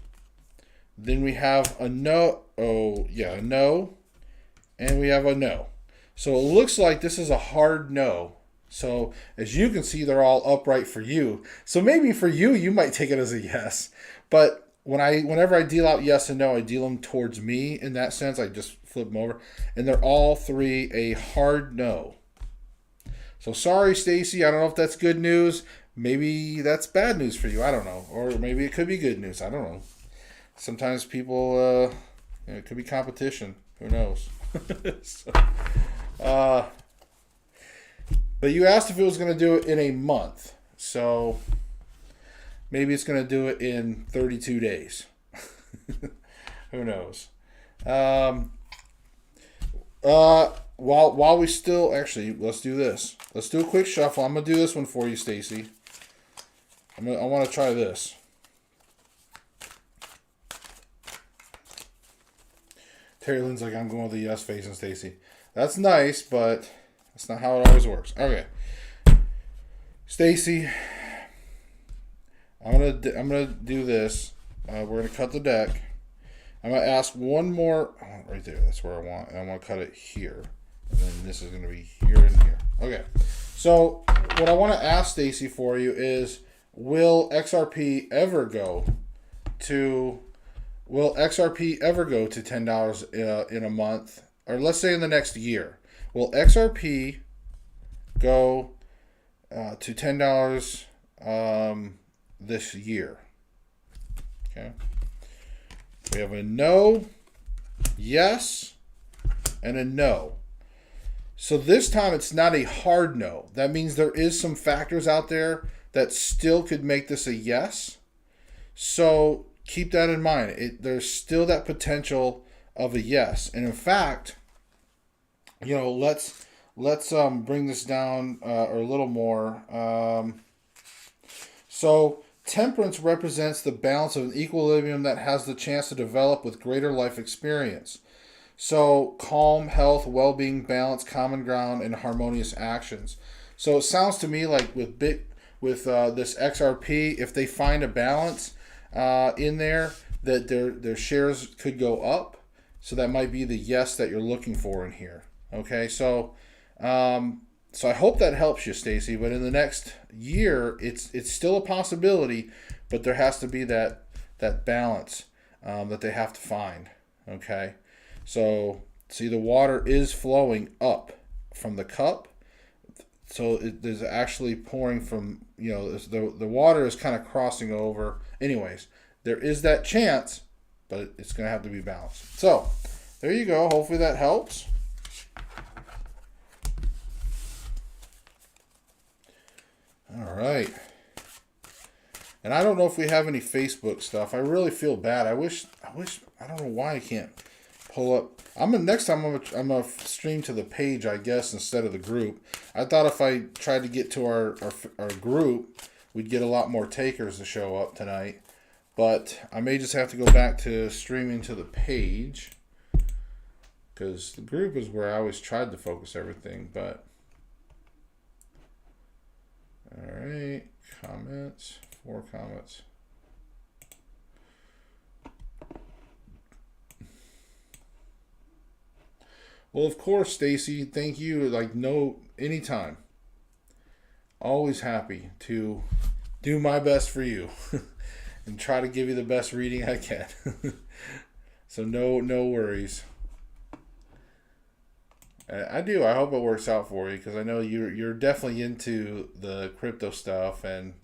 Then we have a no. Oh, yeah, a no. And we have a no. So it looks like this is a hard no. So as you can see, they're all upright for you. So maybe for you, you might take it as a yes. But whenever I deal out yes and no, I deal them towards me in that sense. I just flip them over. And they're all three a hard no. So sorry, Stacy. I don't know if that's good news. Maybe that's bad news for you. I don't know. Or maybe it could be good news. I don't know. Sometimes people, it could be competition. Who knows? So, but you asked if it was going to do it in a month. So maybe it's going to do it in 32 days. Who knows? While we still, actually, let's do this. Let's do a quick shuffle. I'm going to do this one for you, Stacy. I want to try this. Terry Lynn's like, I'm going with the yes face and Stacy. That's nice, but that's not how it always works. Okay. Stacy, I'm gonna do this. We're gonna cut the deck. I'm gonna ask one more. Oh, right there. That's where I want. And I'm gonna cut it here, and then this is gonna be here and here. Okay. So what I want to ask Stacy for you is, will XRP ever go to $10 in a month, or let's say in the next year? Will XRP go to $10 this year? Okay. We have a no, yes, and a no. So this time it's not a hard no. That means there is some factors out there that still could make this a yes. So keep that in mind. There's still that potential of a yes. And in fact, let's bring this down a little more. So temperance represents the balance of an equilibrium that has the chance to develop with greater life experience. So calm, health, well-being, balance, common ground, and harmonious actions. So it sounds to me like with this XRP, if they find a balance in there, that their shares could go up. So that might be the yes that you're looking for in here. Okay, so I hope that helps you, Stacy. But in the next year, it's still a possibility, but there has to be that balance that they have to find. Okay, so see, the water is flowing up from the cup, so there's actually pouring from the water is kind of crossing over. Anyways, there is that chance, but it's going to have to be balanced. So there you go. Hopefully that helps. All right. And I don't know if we have any Facebook stuff. I really feel bad. I wish. I don't know why I can't pull up. Next time I'm gonna stream to the page, I guess, instead of the group. I thought if I tried to get to our group, we'd get a lot more takers to show up tonight. But I may just have to go back to streaming to the page, because the group is where I always tried to focus everything. But all right, comments, 4 comments. Well, of course, Stacy, thank you. Anytime. Always happy to do my best for you and try to give you the best reading I can. So no worries. I do. I hope it works out for you, because I know you're definitely into the crypto stuff, and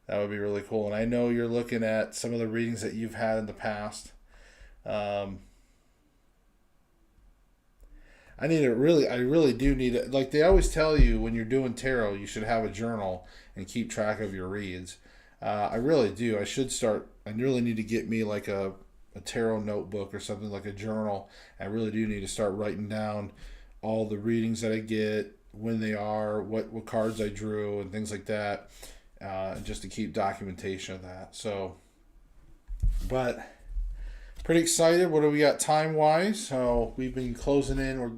that would be really cool. And I know you're looking at some of the readings that you've had in the past. I really do need it. Like they always tell you, when you're doing tarot, you should have a journal and keep track of your reads. I really do. I really need to get me like a tarot notebook or something, like a journal. I really do need to start writing down all the readings that I get, when they are, what cards I drew, and things like that. just to keep documentation of that. So, but pretty excited. What do we got time wise? So we've been closing in. We're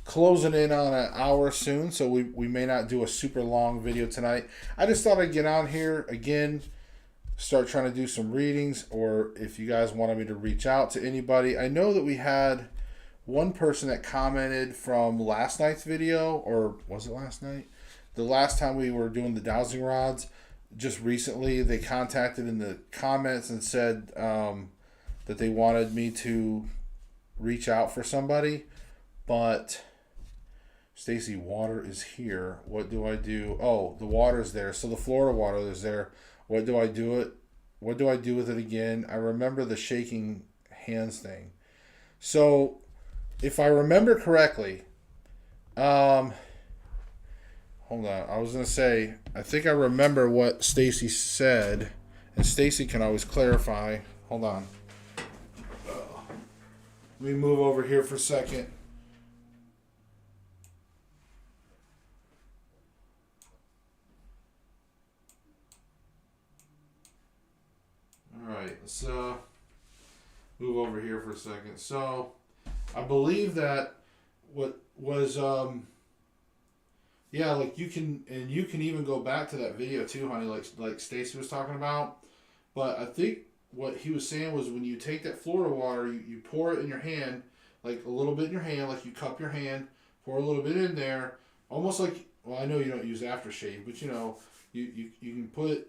closing in on an hour soon, so we may not do a super long video tonight. I just thought I'd get on here again, start trying to do some readings, or if you guys wanted me to reach out to anybody. I know that we had one person that commented from last night's video, or was it last night? The last time we were doing the Dowsing Rods, just recently, they contacted in the comments and said that they wanted me to reach out for somebody, but Stacy, water is here. What do I do? Oh, the water is there. So the Florida water is there. What do I do it? What do I do with it again? I remember the shaking hands thing. So if I remember correctly, hold on. I was gonna say, I think I remember what Stacy said, and Stacy can always clarify. Hold on. Let me move over here for a second. All right, let's move over here for a second. So, I believe that what was yeah, like you can even go back to that video too, honey, like Stacy was talking about. But I think what he was saying was when you take that Florida water, you pour it in your hand, like a little bit in your hand, like you cup your hand, pour a little bit in there, almost like, well, I know you don't use aftershave, but you know, you can put it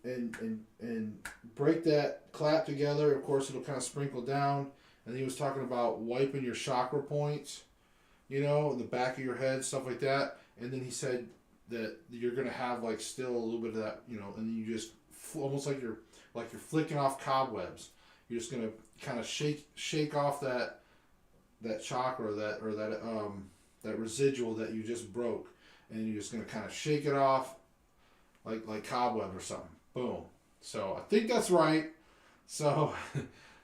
and break that clap together. Of course, it'll kind of sprinkle down. And he was talking about wiping your chakra points, you know, in the back of your head, stuff like that. And then he said that you're gonna have like still a little bit of that, you know, and then you just almost like you're flicking off cobwebs. You're just gonna kind of shake off that chakra, that residual that you just broke, and you're just gonna kind of shake it off like cobweb or something. Boom. So I think that's right. So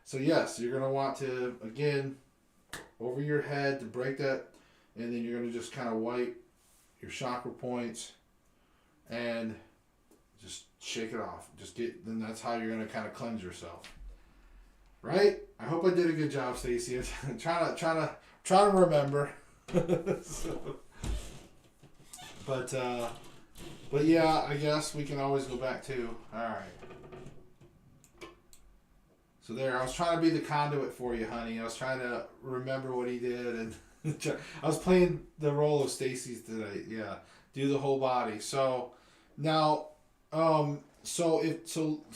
so yes, you're gonna want to again over your head to break that, and then you're gonna just kind of wipe your chakra points and just shake it off. Then that's how you're gonna kind of cleanse yourself. Right? I hope I did a good job, Stacy. I'm trying to remember. So, but yeah, I guess we can always go back to. All right. So there, I was trying to be the conduit for you, honey. I was trying to remember what he did, and I was playing the role of Stacy's today. Yeah, do the whole body. So now, so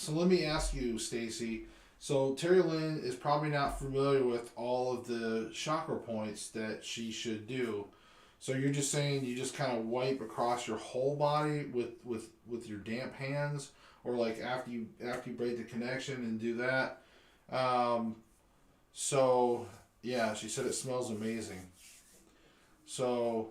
let me ask you, Stacy. So Terry Lynn is probably not familiar with all of the chakra points that she should do. So you're just saying you just kind of wipe across your whole body with your damp hands, or like after you break the connection and do that. So yeah, she said it smells amazing. So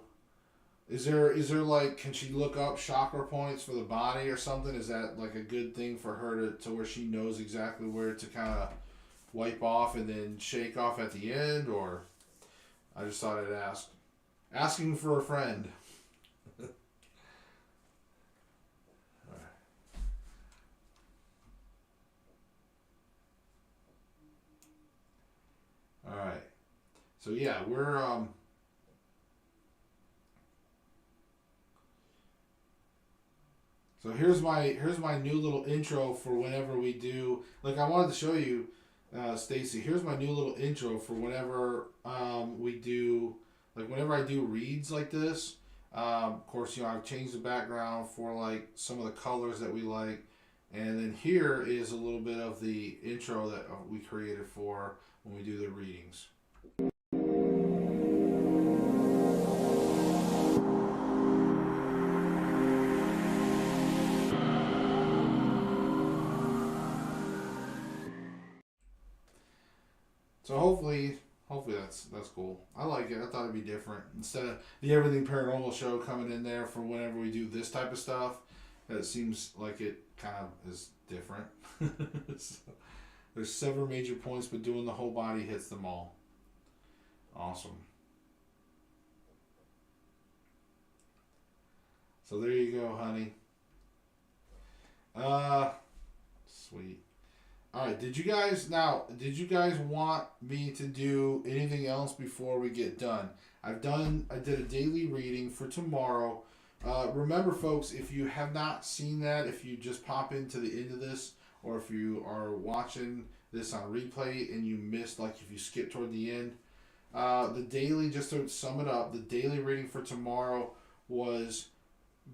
is there like, can she look up chakra points for the body or something? Is that like a good thing for her to where she knows exactly where to kind of wipe off and then shake off at the end? Or I just thought I'd ask. Asking for a friend. All right. So yeah, we're so here's my new little intro for whenever we do, like I wanted to show you, Stacy. Here's my new little intro for whenever we do, like whenever I do reads like this. Of course, you know, I've changed the background for like some of the colors that we like, and then here is a little bit of the intro that we created for when we do the readings. So hopefully that's cool. I like it. I thought it'd be different instead of the Everything Paranormal show coming in there for whenever we do this type of stuff. It seems like it kind of is different. So, there's several major points, but doing the whole body hits them all. Awesome. So there you go, honey. Sweet. All right. Did you guys want me to do anything else before we get done? I did a daily reading for tomorrow. Remember, folks, if you have not seen that, if you just pop into the end of this, or if you are watching this on replay and you missed, like if you skip toward the end, the daily, just to sum it up, the daily reading for tomorrow was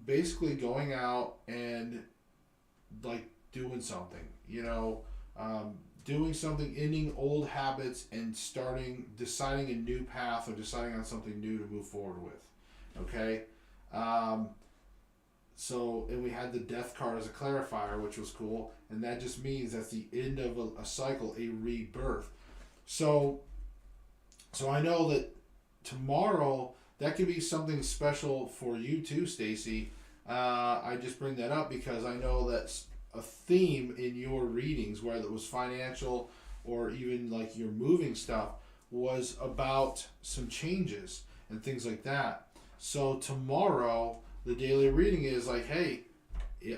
basically going out and like doing something, doing something, ending old habits and deciding a new path or deciding on something new to move forward with. Okay? And we had the death card as a clarifier, which was cool, and that just means that's the end of a cycle, a rebirth. So I know that tomorrow that could be something special for you too, Stacy. I just bring that up because I know that's a theme in your readings, whether it was financial or even like your moving stuff, was about some changes and things like that. So tomorrow, the daily reading is like, hey,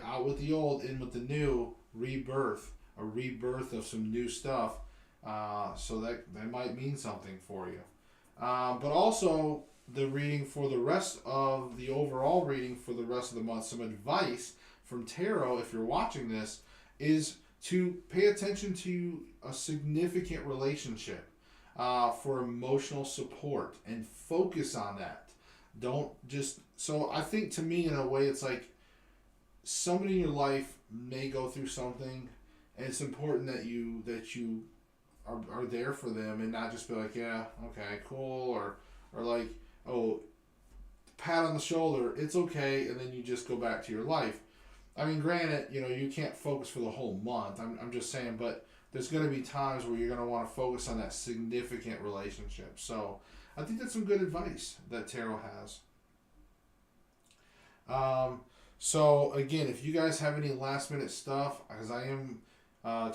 out with the old, in with the new, rebirth, a rebirth of some new stuff. So that might mean something for you. But also, the reading for the rest of the overall reading for the rest of the month, some advice from tarot, if you're watching this, is to pay attention to a significant relationship for emotional support and focus on that. Don't just... So I think, to me, in a way, it's like somebody in your life may go through something, and it's important that you are there for them and not just be like, yeah, okay, cool, or like, oh, pat on the shoulder, it's okay, and then you just go back to your life. I mean, granted, you can't focus for the whole month. I'm just saying, but there's going to be times where you're going to want to focus on that significant relationship. So I think that's some good advice that tarot has. So again, if you guys have any last minute stuff, because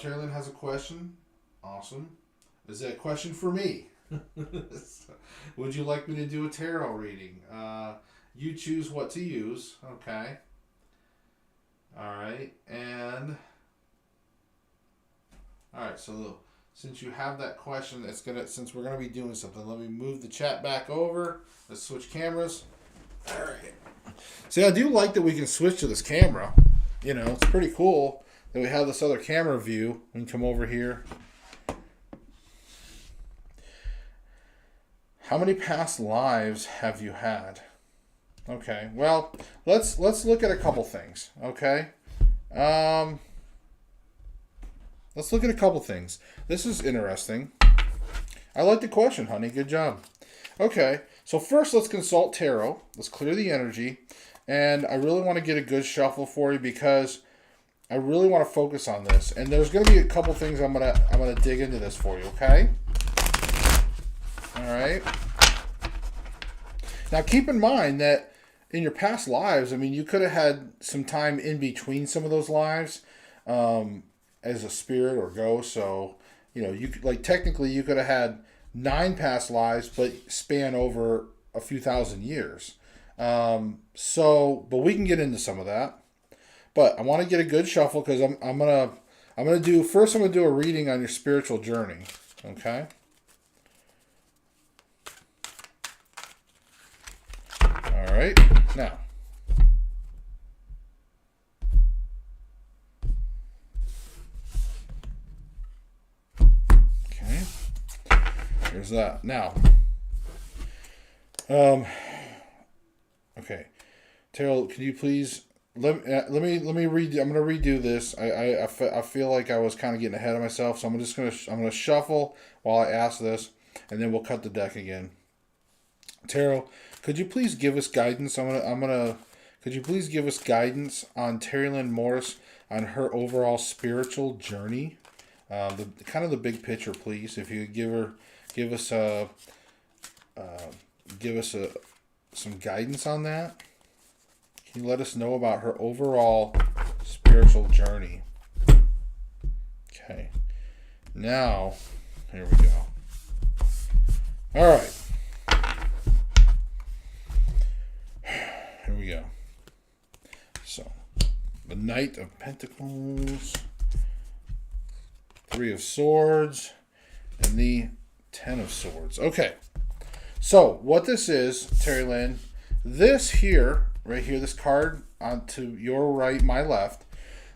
Terry Lynn has a question. Awesome. Is that a question for me? Would you like me to do a tarot reading? You choose what to use. Okay. All right. And all right. So since you have that question, since we're gonna be doing something, let me move the chat back over. Let's switch cameras. All right. See, I do like that we can switch to this camera. It's pretty cool that we have this other camera view. We can come over here. How many past lives have you had? Okay, well, let's look at a couple things, okay? Let's look at a couple things. This is interesting. I like the question, honey. Good job. Okay, so first let's consult tarot. Let's clear the energy. And I really want to get a good shuffle for you because I really want to focus on this. And there's going to be a couple things I'm gonna dig into this for you, okay? All right. Now keep in mind that in your past lives, I mean, you could have had some time in between some of those lives as a spirit or ghost. So, you could, like, technically you could have had 9 past lives, but span over a few thousand years. But we can get into some of that. But I want to get a good shuffle because I'm gonna do a reading on your spiritual journey. Okay. All right. Now. Okay. Here's that. Now. Okay. Terrell, can you please let me read. I'm gonna redo this. I feel like I was kind of getting ahead of myself, so I'm gonna shuffle while I ask this, and then we'll cut the deck again. Terrell, could you please give us guidance? Could you please give us guidance on Terry Lynn Morris on her overall spiritual journey? The big picture, please. If you could give us some guidance on that. Can you let us know about her overall spiritual journey? Okay. Now, here we go. All right. Here we go. So, the Knight of Pentacles, Three of Swords, and the Ten of Swords. Okay. So, what this is, Terry Lynn, this here, right here, this card on to your right, my left,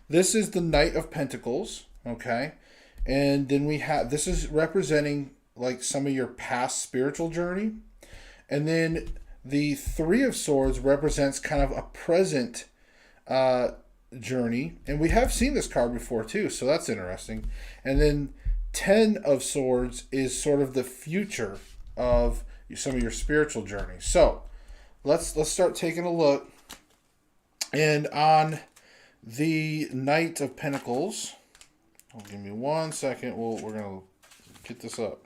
this is the Knight of Pentacles, okay? And then we have, this is representing like some of your past spiritual journey. And then the Three of Swords represents kind of a present journey. And we have seen this card before too, so that's interesting. And then Ten of Swords is sort of the future of some of your spiritual journey. So let's start taking a look. And on the Knight of Pentacles, give me 1 second. We're gonna get this up.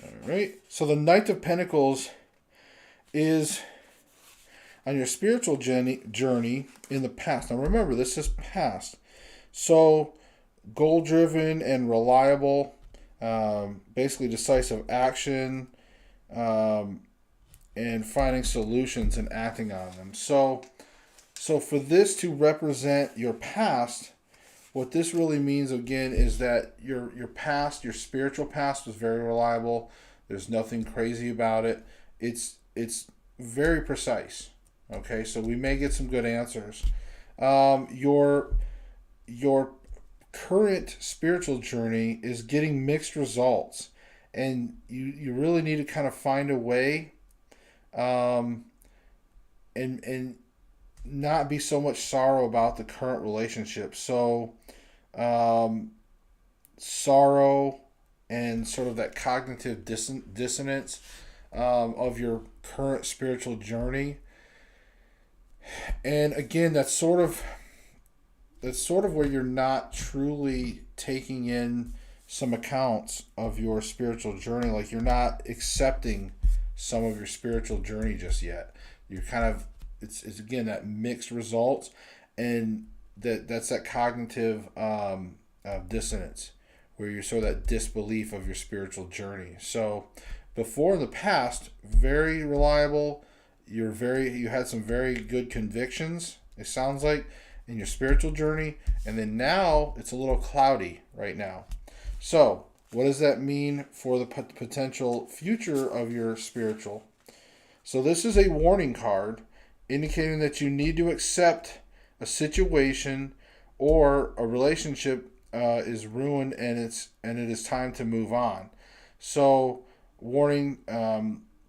All right. So the Knight of Pentacles is on your spiritual journey in the past. Now remember, this is past. So goal-driven and reliable. Basically decisive action, and finding solutions and acting on them. So for this to represent your past, what this really means again is that your past, your spiritual past, was very reliable. There's nothing crazy about it. It's very precise. Okay, so we may get some good answers. Your current spiritual journey is getting mixed results, and you really need to kind of find a way and not be so much sorrow about the current relationship. So sorrow and sort of that cognitive dissonance of your current spiritual journey. And again, that's sort of where you're not truly taking in some accounts of your spiritual journey. Like you're not accepting some of your spiritual journey just yet. You're kind of, it's again, that mixed results, and that's that cognitive dissonance where you're sort of that disbelief of your spiritual journey. So before, in the past, very reliable. You had some very good convictions, it sounds like, in your spiritual journey, and then now it's a little cloudy right now. So what does that mean for the potential future of your spiritual? So this is a warning card indicating that you need to accept a situation or a relationship is ruined, and it is time to move on. So warning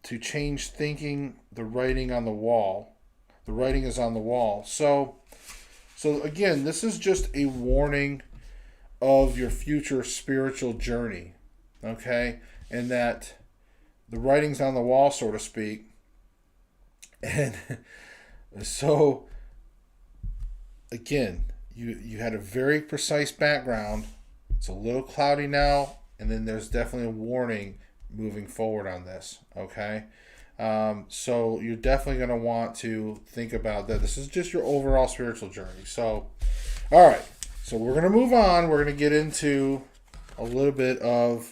to change thinking. The writing on the wall. The writing is on the wall. So again, this is just a warning of your future spiritual journey, okay? And that the writing's on the wall, so to speak. And so, again, you had a very precise background. It's a little cloudy now, and then there's definitely a warning moving forward on this, okay? So you're definitely going to want to think about that. This is just your overall spiritual journey. So, all right. So we're going to move on. We're going to get into a little bit of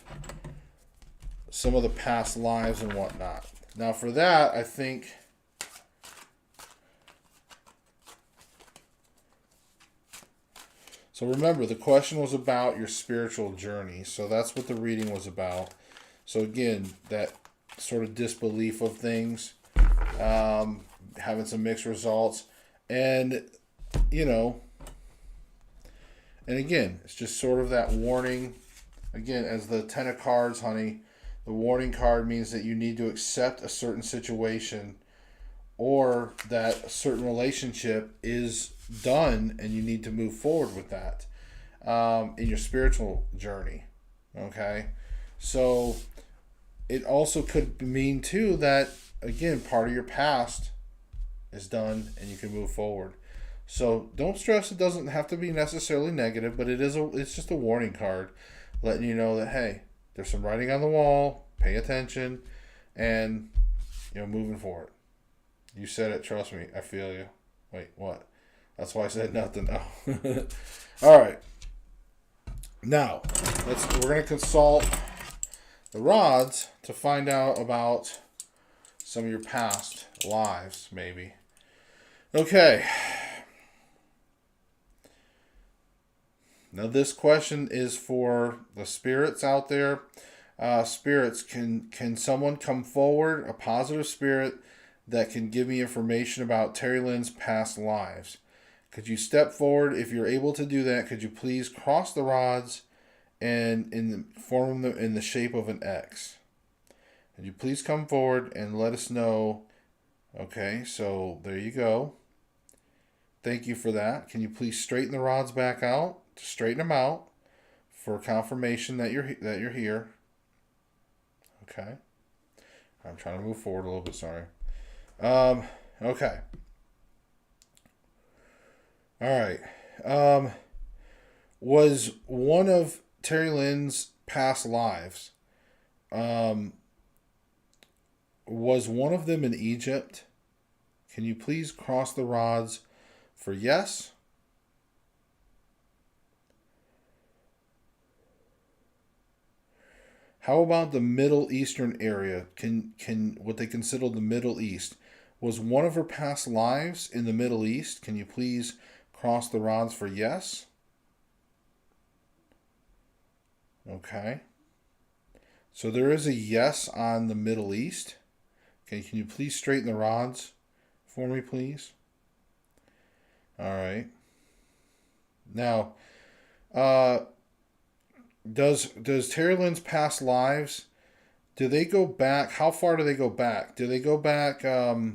some of the past lives and whatnot. Now for that, I think so remember, the question was about your spiritual journey. So that's what the reading was about. So again, that sort of disbelief of things, having some mixed results, and and again, it's just sort of that warning. Again, as the Ten of Cards, honey, the warning card means that you need to accept a certain situation, or that a certain relationship is done and you need to move forward with that in your spiritual journey. Okay, so it also could mean too that, again, part of your past is done and you can move forward. So don't stress. It doesn't have to be necessarily negative, but it's just a warning card letting you know that, hey, there's some writing on the wall, pay attention, and moving forward. You said it, trust me, I feel you. Wait, what? That's why I said nothing. Oh. All right. Now, we're going to consult the rods to find out about some of your past lives, maybe. Okay. Now this question is for the spirits out there. Spirits, can someone come forward, a positive spirit, that can give me information about Terry Lynn's past lives? Could you step forward? If you're able to do that, could you please cross the rods and form them in the shape of an X? Could you please come forward and let us know? Okay, so there you go. Thank you for that. Can you please straighten the rods back out? To straighten them out for confirmation that you're here. Okay. I'm trying to move forward a little bit, sorry. Okay. All right. Was one of Terry Lynn's past lives, was one of them in Egypt? Can you please cross the rods for yes? How about the Middle Eastern area? Can what they consider the Middle East? Was one of her past lives in the Middle East? Can you please cross the rods for yes? Okay. So there is a yes on the Middle East. Okay, can you please straighten the rods for me, please? All right. Now, does Terry Lynn's past lives, do they go back? How far do they go back? Do they go back over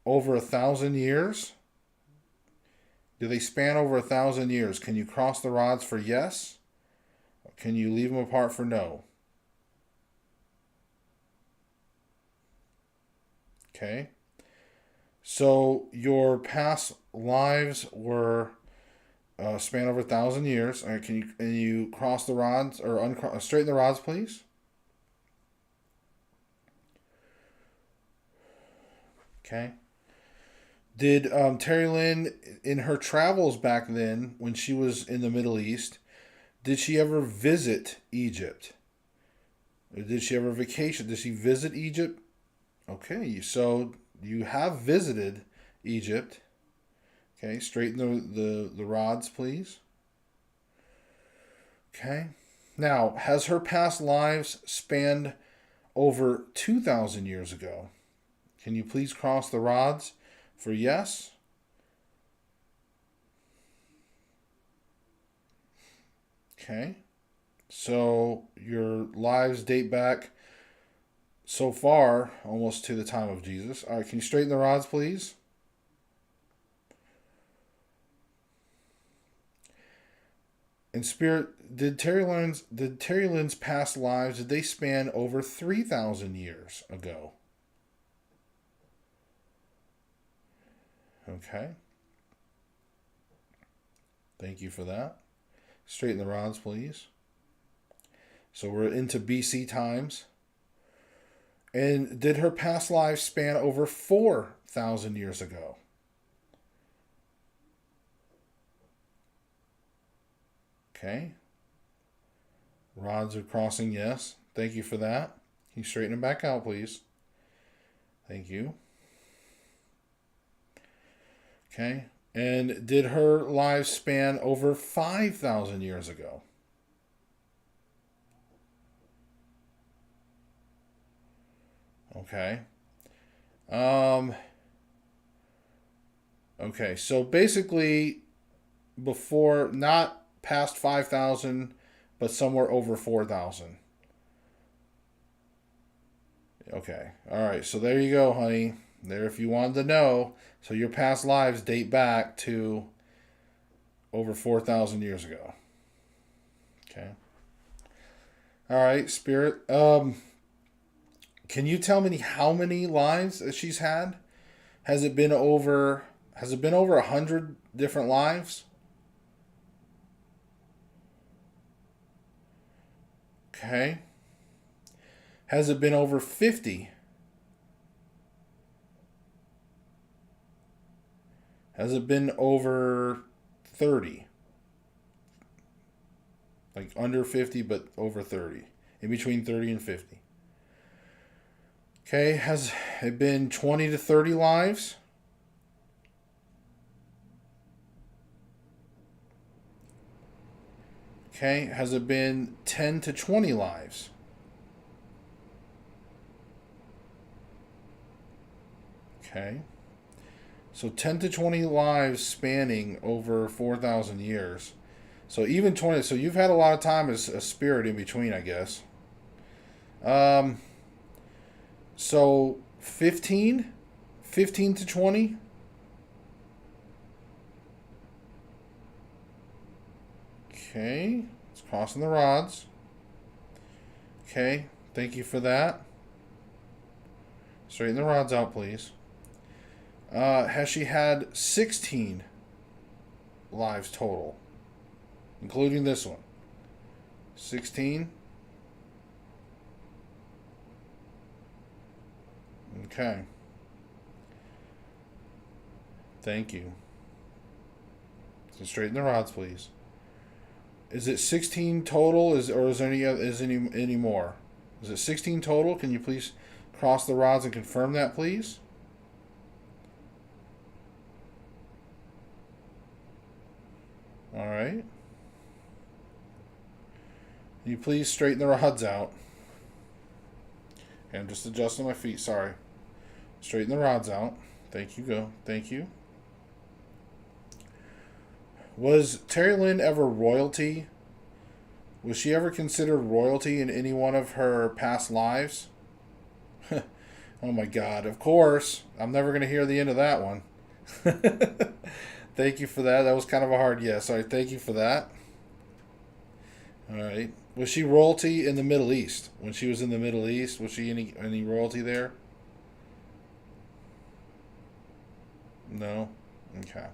1,000 years? Do they span over 1,000 years? Can you cross the rods for yes? Can you leave them apart for no? Okay. So your past lives were span over 1,000 years. All right, can you cross the rods or straighten the rods, please? Okay. Did Terry Lynn, in her travels back then, when she was in the Middle East, did she ever visit Egypt? Or did she ever vacation? Did she visit Egypt? Okay, so you have visited Egypt. Okay, straighten the rods, please. Okay. Now, has her past lives spanned over 2,000 years ago? Can you please cross the rods for yes? Okay. So your lives date back so far almost to the time of Jesus. All right, can you straighten the rods, please? In spirit, did Terry Lynn's past lives, did they span over 3,000 years ago? Okay. Thank you for that. Straighten the rods, please. So we're into BC times. And did her past lives span over 4,000 years ago? Okay. Rods are crossing, yes. Thank you for that. Can you straighten them back out, please? Thank you. Okay. And did her lives span over 5,000 years ago? Okay. Um, okay, so basically, before, not past 5,000, but somewhere over 4,000. Okay. All right. So there you go, honey. There, if you wanted to know. So your past lives date back to over 4,000 years ago. Okay. All right, Spirit. Can you tell me how many lives that she's had? Has it been over? Has it been over 100 different lives? Okay. Has it been over 50? Has it been over 30? Like under 50, but over 30. In between 30 and 50. Okay, has it been 20 to 30 lives? Okay, has it been 10 to 20 lives? Okay. So 10 to 20 lives spanning over 4,000 years. So even 20, so you've had a lot of time as a spirit in between, I guess. Um, so 15? 15 to 20? Okay. It's crossing the rods. Okay. Thank you for that. Straighten the rods out, please. Has she had 16 lives total, including this one? 16? Okay. Thank you. So straighten the rods, please. Is it 16 total? Or is there any more? Is it 16 total? Can you please cross the rods and confirm that, please? All right. Can you please straighten the rods out? Okay, I'm just adjusting my feet. Sorry. Straighten the rods out. Thank you. Go. Thank you. Was Terry Lynn ever royalty? Was she ever considered royalty in any one of her past lives? Oh my God! Of course, I'm never going to hear the end of that one. Thank you for that. That was kind of a hard yes. All right, thank you for that. All right. Was she royalty in the Middle East? When she was in the Middle East, was she any royalty there? No. Okay.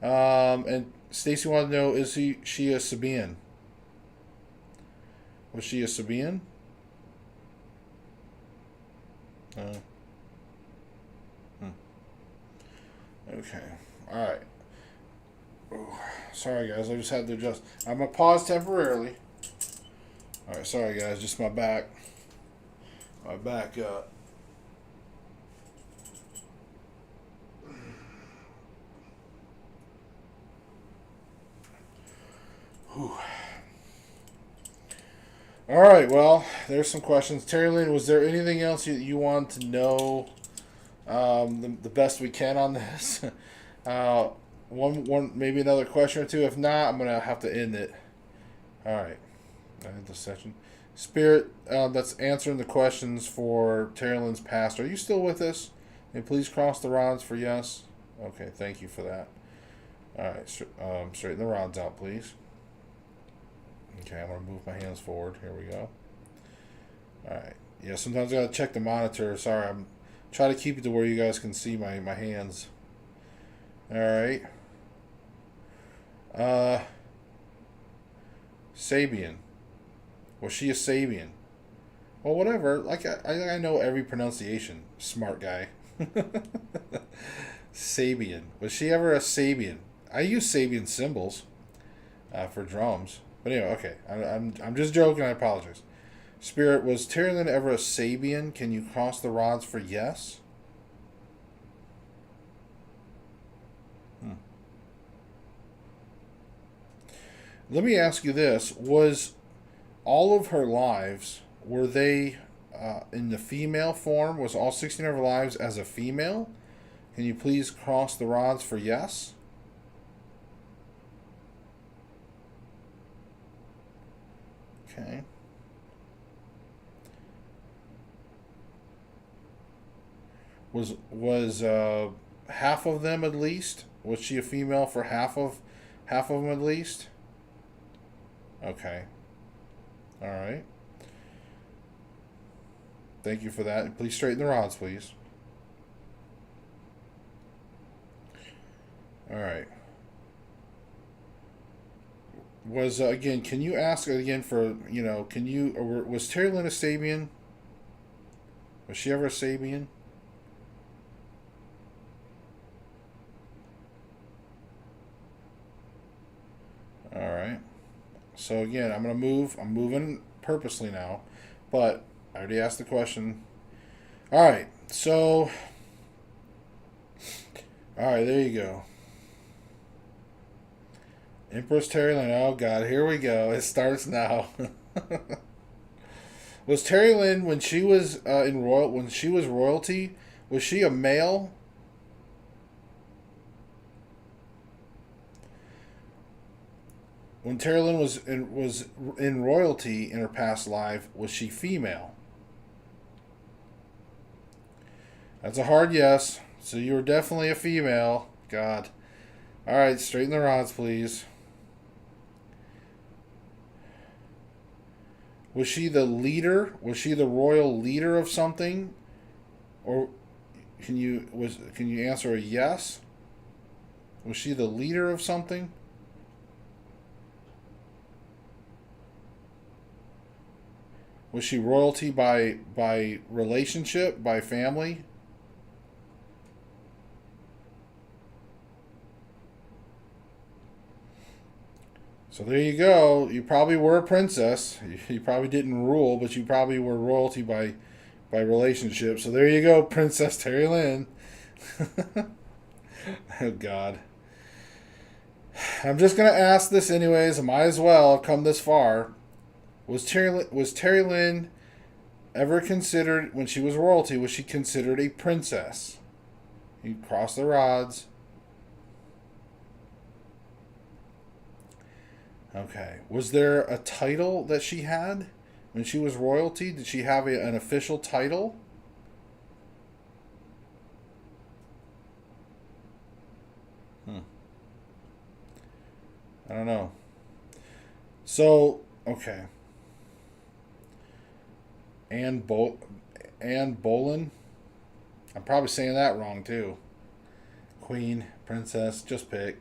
And Stacy wanted to know: she a Sabian? Was she a Sabian? No. Okay. All right. Oh, sorry, guys. I just had to adjust. I'm gonna pause temporarily. All right. Sorry, guys. Just my back. My back. Whew. All right. Well, there's some questions. Terry Lynn, was there anything else you want to know? The best we can on this. One, maybe another question or two. If not, I'm gonna have to end it. All right, I end the session. Spirit, that's answering the questions for Terry Lynn's past. Are you still with us? And please cross the rods for yes. Okay, thank you for that. All right, straighten the rods out, please. Okay, I'm gonna move my hands forward. Here we go. All right. Yeah, sometimes I gotta check the monitor. Sorry, I'm try to keep it to where you guys can see my hands. All right. Sabian. Was she a Sabian? Well, whatever. Like I know every pronunciation. Smart guy. Sabian. Was she ever a Sabian? I use Sabian symbols for drums. But anyway, okay. I'm just joking. I apologize. Spirit, was Terry Lynn ever a Sabian? Can you cross the rods for yes? Let me ask you this. Was all of her lives, were they in the female form? Was all 16 of her lives as a female? Can you please cross the rods for yes? Okay. Was half of them at least? Was she a female for half of them at least? Okay. All right. Thank you for that. Please straighten the rods, please. All right. Was again? Can you ask again for Can you? Or was Terry Lynn a Sabian? Was she ever a Sabian? All right. So again, I'm gonna move. I'm moving purposely now, but I already asked the question. All right. So, all right. There you go. Empress Terry Lynn. Oh God, here we go. It starts now. Was Terry Lynn when she was when she was royalty? Was she a male? When Terry Lynn was in royalty in her past life, was she female? That's a hard yes. So you were definitely a female. God. All right, straighten the rods, please. Was she the leader? Was she the royal leader of something? Or can you answer a yes? Was she the leader of something? Was she royalty by relationship, by family? So there you go. You probably were a princess. You probably didn't rule, but you probably were royalty by relationship. So there you go, Princess Terry Lynn. Oh God. I'm just gonna ask this anyways. I might as well. I've come this far. Was Terry Lynn ever considered, when she was royalty, was she considered a princess? You cross the rods. Okay. Was there a title that she had when she was royalty? Did she have an official title? I don't know. So, okay. Anne Boleyn? I'm probably saying that wrong too. Queen, princess, just pick.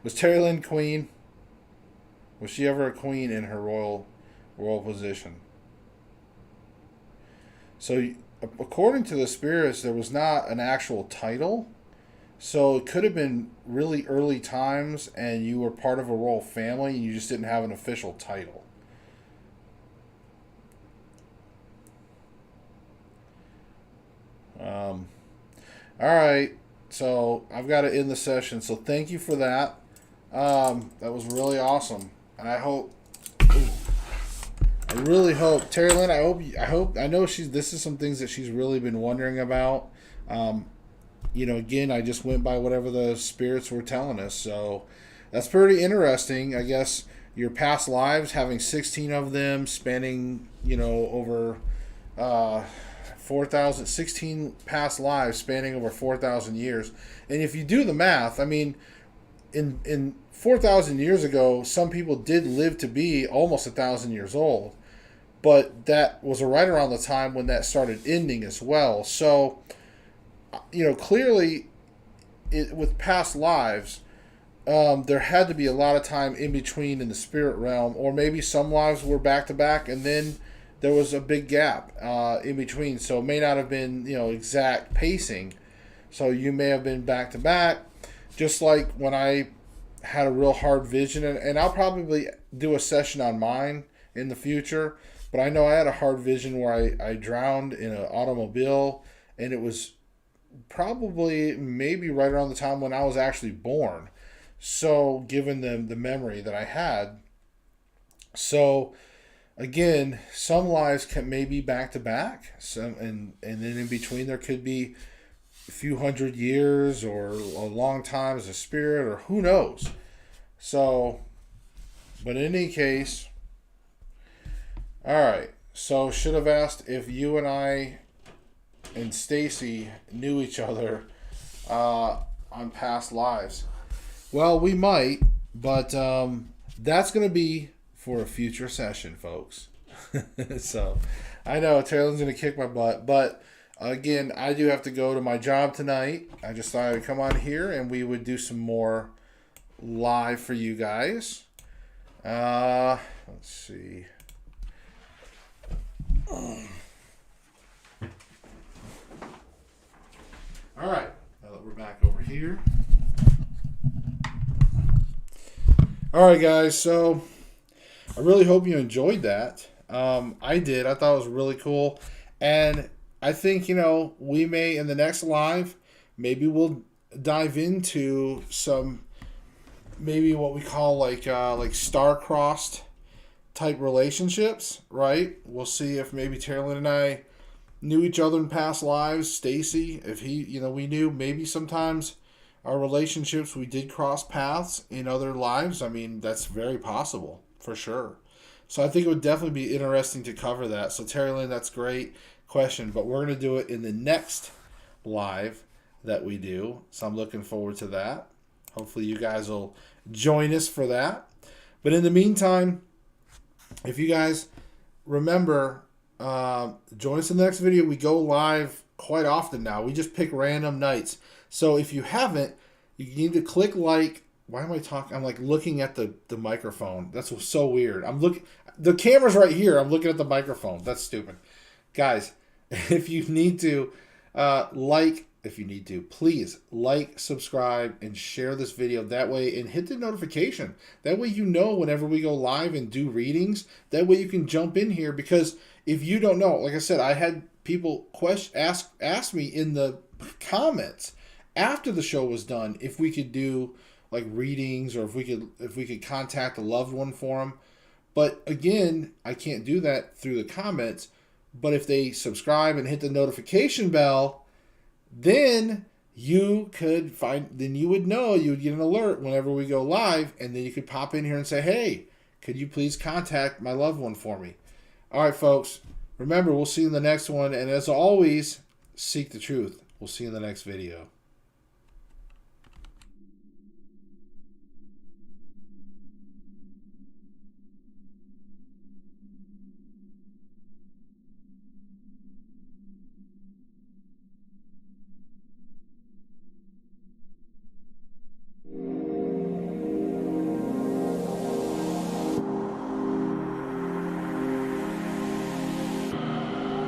Was Terry Lynn queen? Was she ever a queen in her royal position? So, according to the spirits, there was not an actual title. So it could have been really early times, and you were part of a royal family, and you just didn't have an official title. All right, so I've got to end the session. So thank you for that. That was really awesome, and I hope. I really hope Terry Lynn. I know she's. This is some things that she's really been wondering about. Again, I just went by whatever the spirits were telling us. So that's pretty interesting. I guess your past lives, having 16 of them, spanning, over 16 past lives spanning over 4,000 years. And if you do the math, I mean, in 4,000 years ago, some people did live to be almost 1,000 years old. But that was right around the time when that started ending as well. So, clearly, with past lives, there had to be a lot of time in between in the spirit realm, or maybe some lives were back to back, and then there was a big gap in between. So it may not have been exact pacing. So you may have been back to back, just like when I had a real hard vision, and I'll probably do a session on mine in the future. But I know I had a hard vision where I drowned in an automobile, and it was probably maybe right around the time when I was actually born. So given the memory that I had. So again, some lives can maybe back to back. Some and then in between there could be a few hundred years or a long time as a spirit, or who knows. So, but in any case, all right. So should have asked if you and I and Stacy knew each other on past lives. Well, we might, but that's going to be for a future session, folks. So I know Taylor's going to kick my butt, but again, I do have to go to my job tonight. I just thought I'd come on here and we would do some more live for you guys. Let's see. All right, now that we're back over here. All right, guys, so I really hope you enjoyed that. I did. I thought it was really cool. And I think, we may, in the next live, maybe we'll dive into some maybe what we call like star-crossed type relationships, right? We'll see if maybe Terrell and I knew each other in past lives. Stacy, if he, we knew maybe sometimes our relationships, we did cross paths in other lives. I mean, that's very possible, for sure. So I think it would definitely be interesting to cover that. So Terry Lynn, that's great question, but we're going to do it in the next live that we do. So I'm looking forward to that. Hopefully you guys will join us for that. But in the meantime, if you guys remember, join us in the next video. We go live quite often now. We just pick random nights. So if you haven't, you need to click like. Why am I talking? I'm like looking at the microphone. That's so weird. The camera's right here. I'm looking at the microphone. That's stupid. Guys, if you need to, please like, subscribe, and share this video that way, and hit the notification. That way you know whenever we go live and do readings. That way you can jump in here, because if you don't know, like I said, I had people ask me in the comments after the show was done if we could do like readings, or if we could contact a loved one for them. But again, I can't do that through the comments. But if they subscribe and hit the notification bell, then you would know, you would get an alert whenever we go live, and then you could pop in here and say, hey, could you please contact my loved one for me? All right, folks, remember, we'll see you in the next one. And as always, seek the truth. We'll see you in the next video.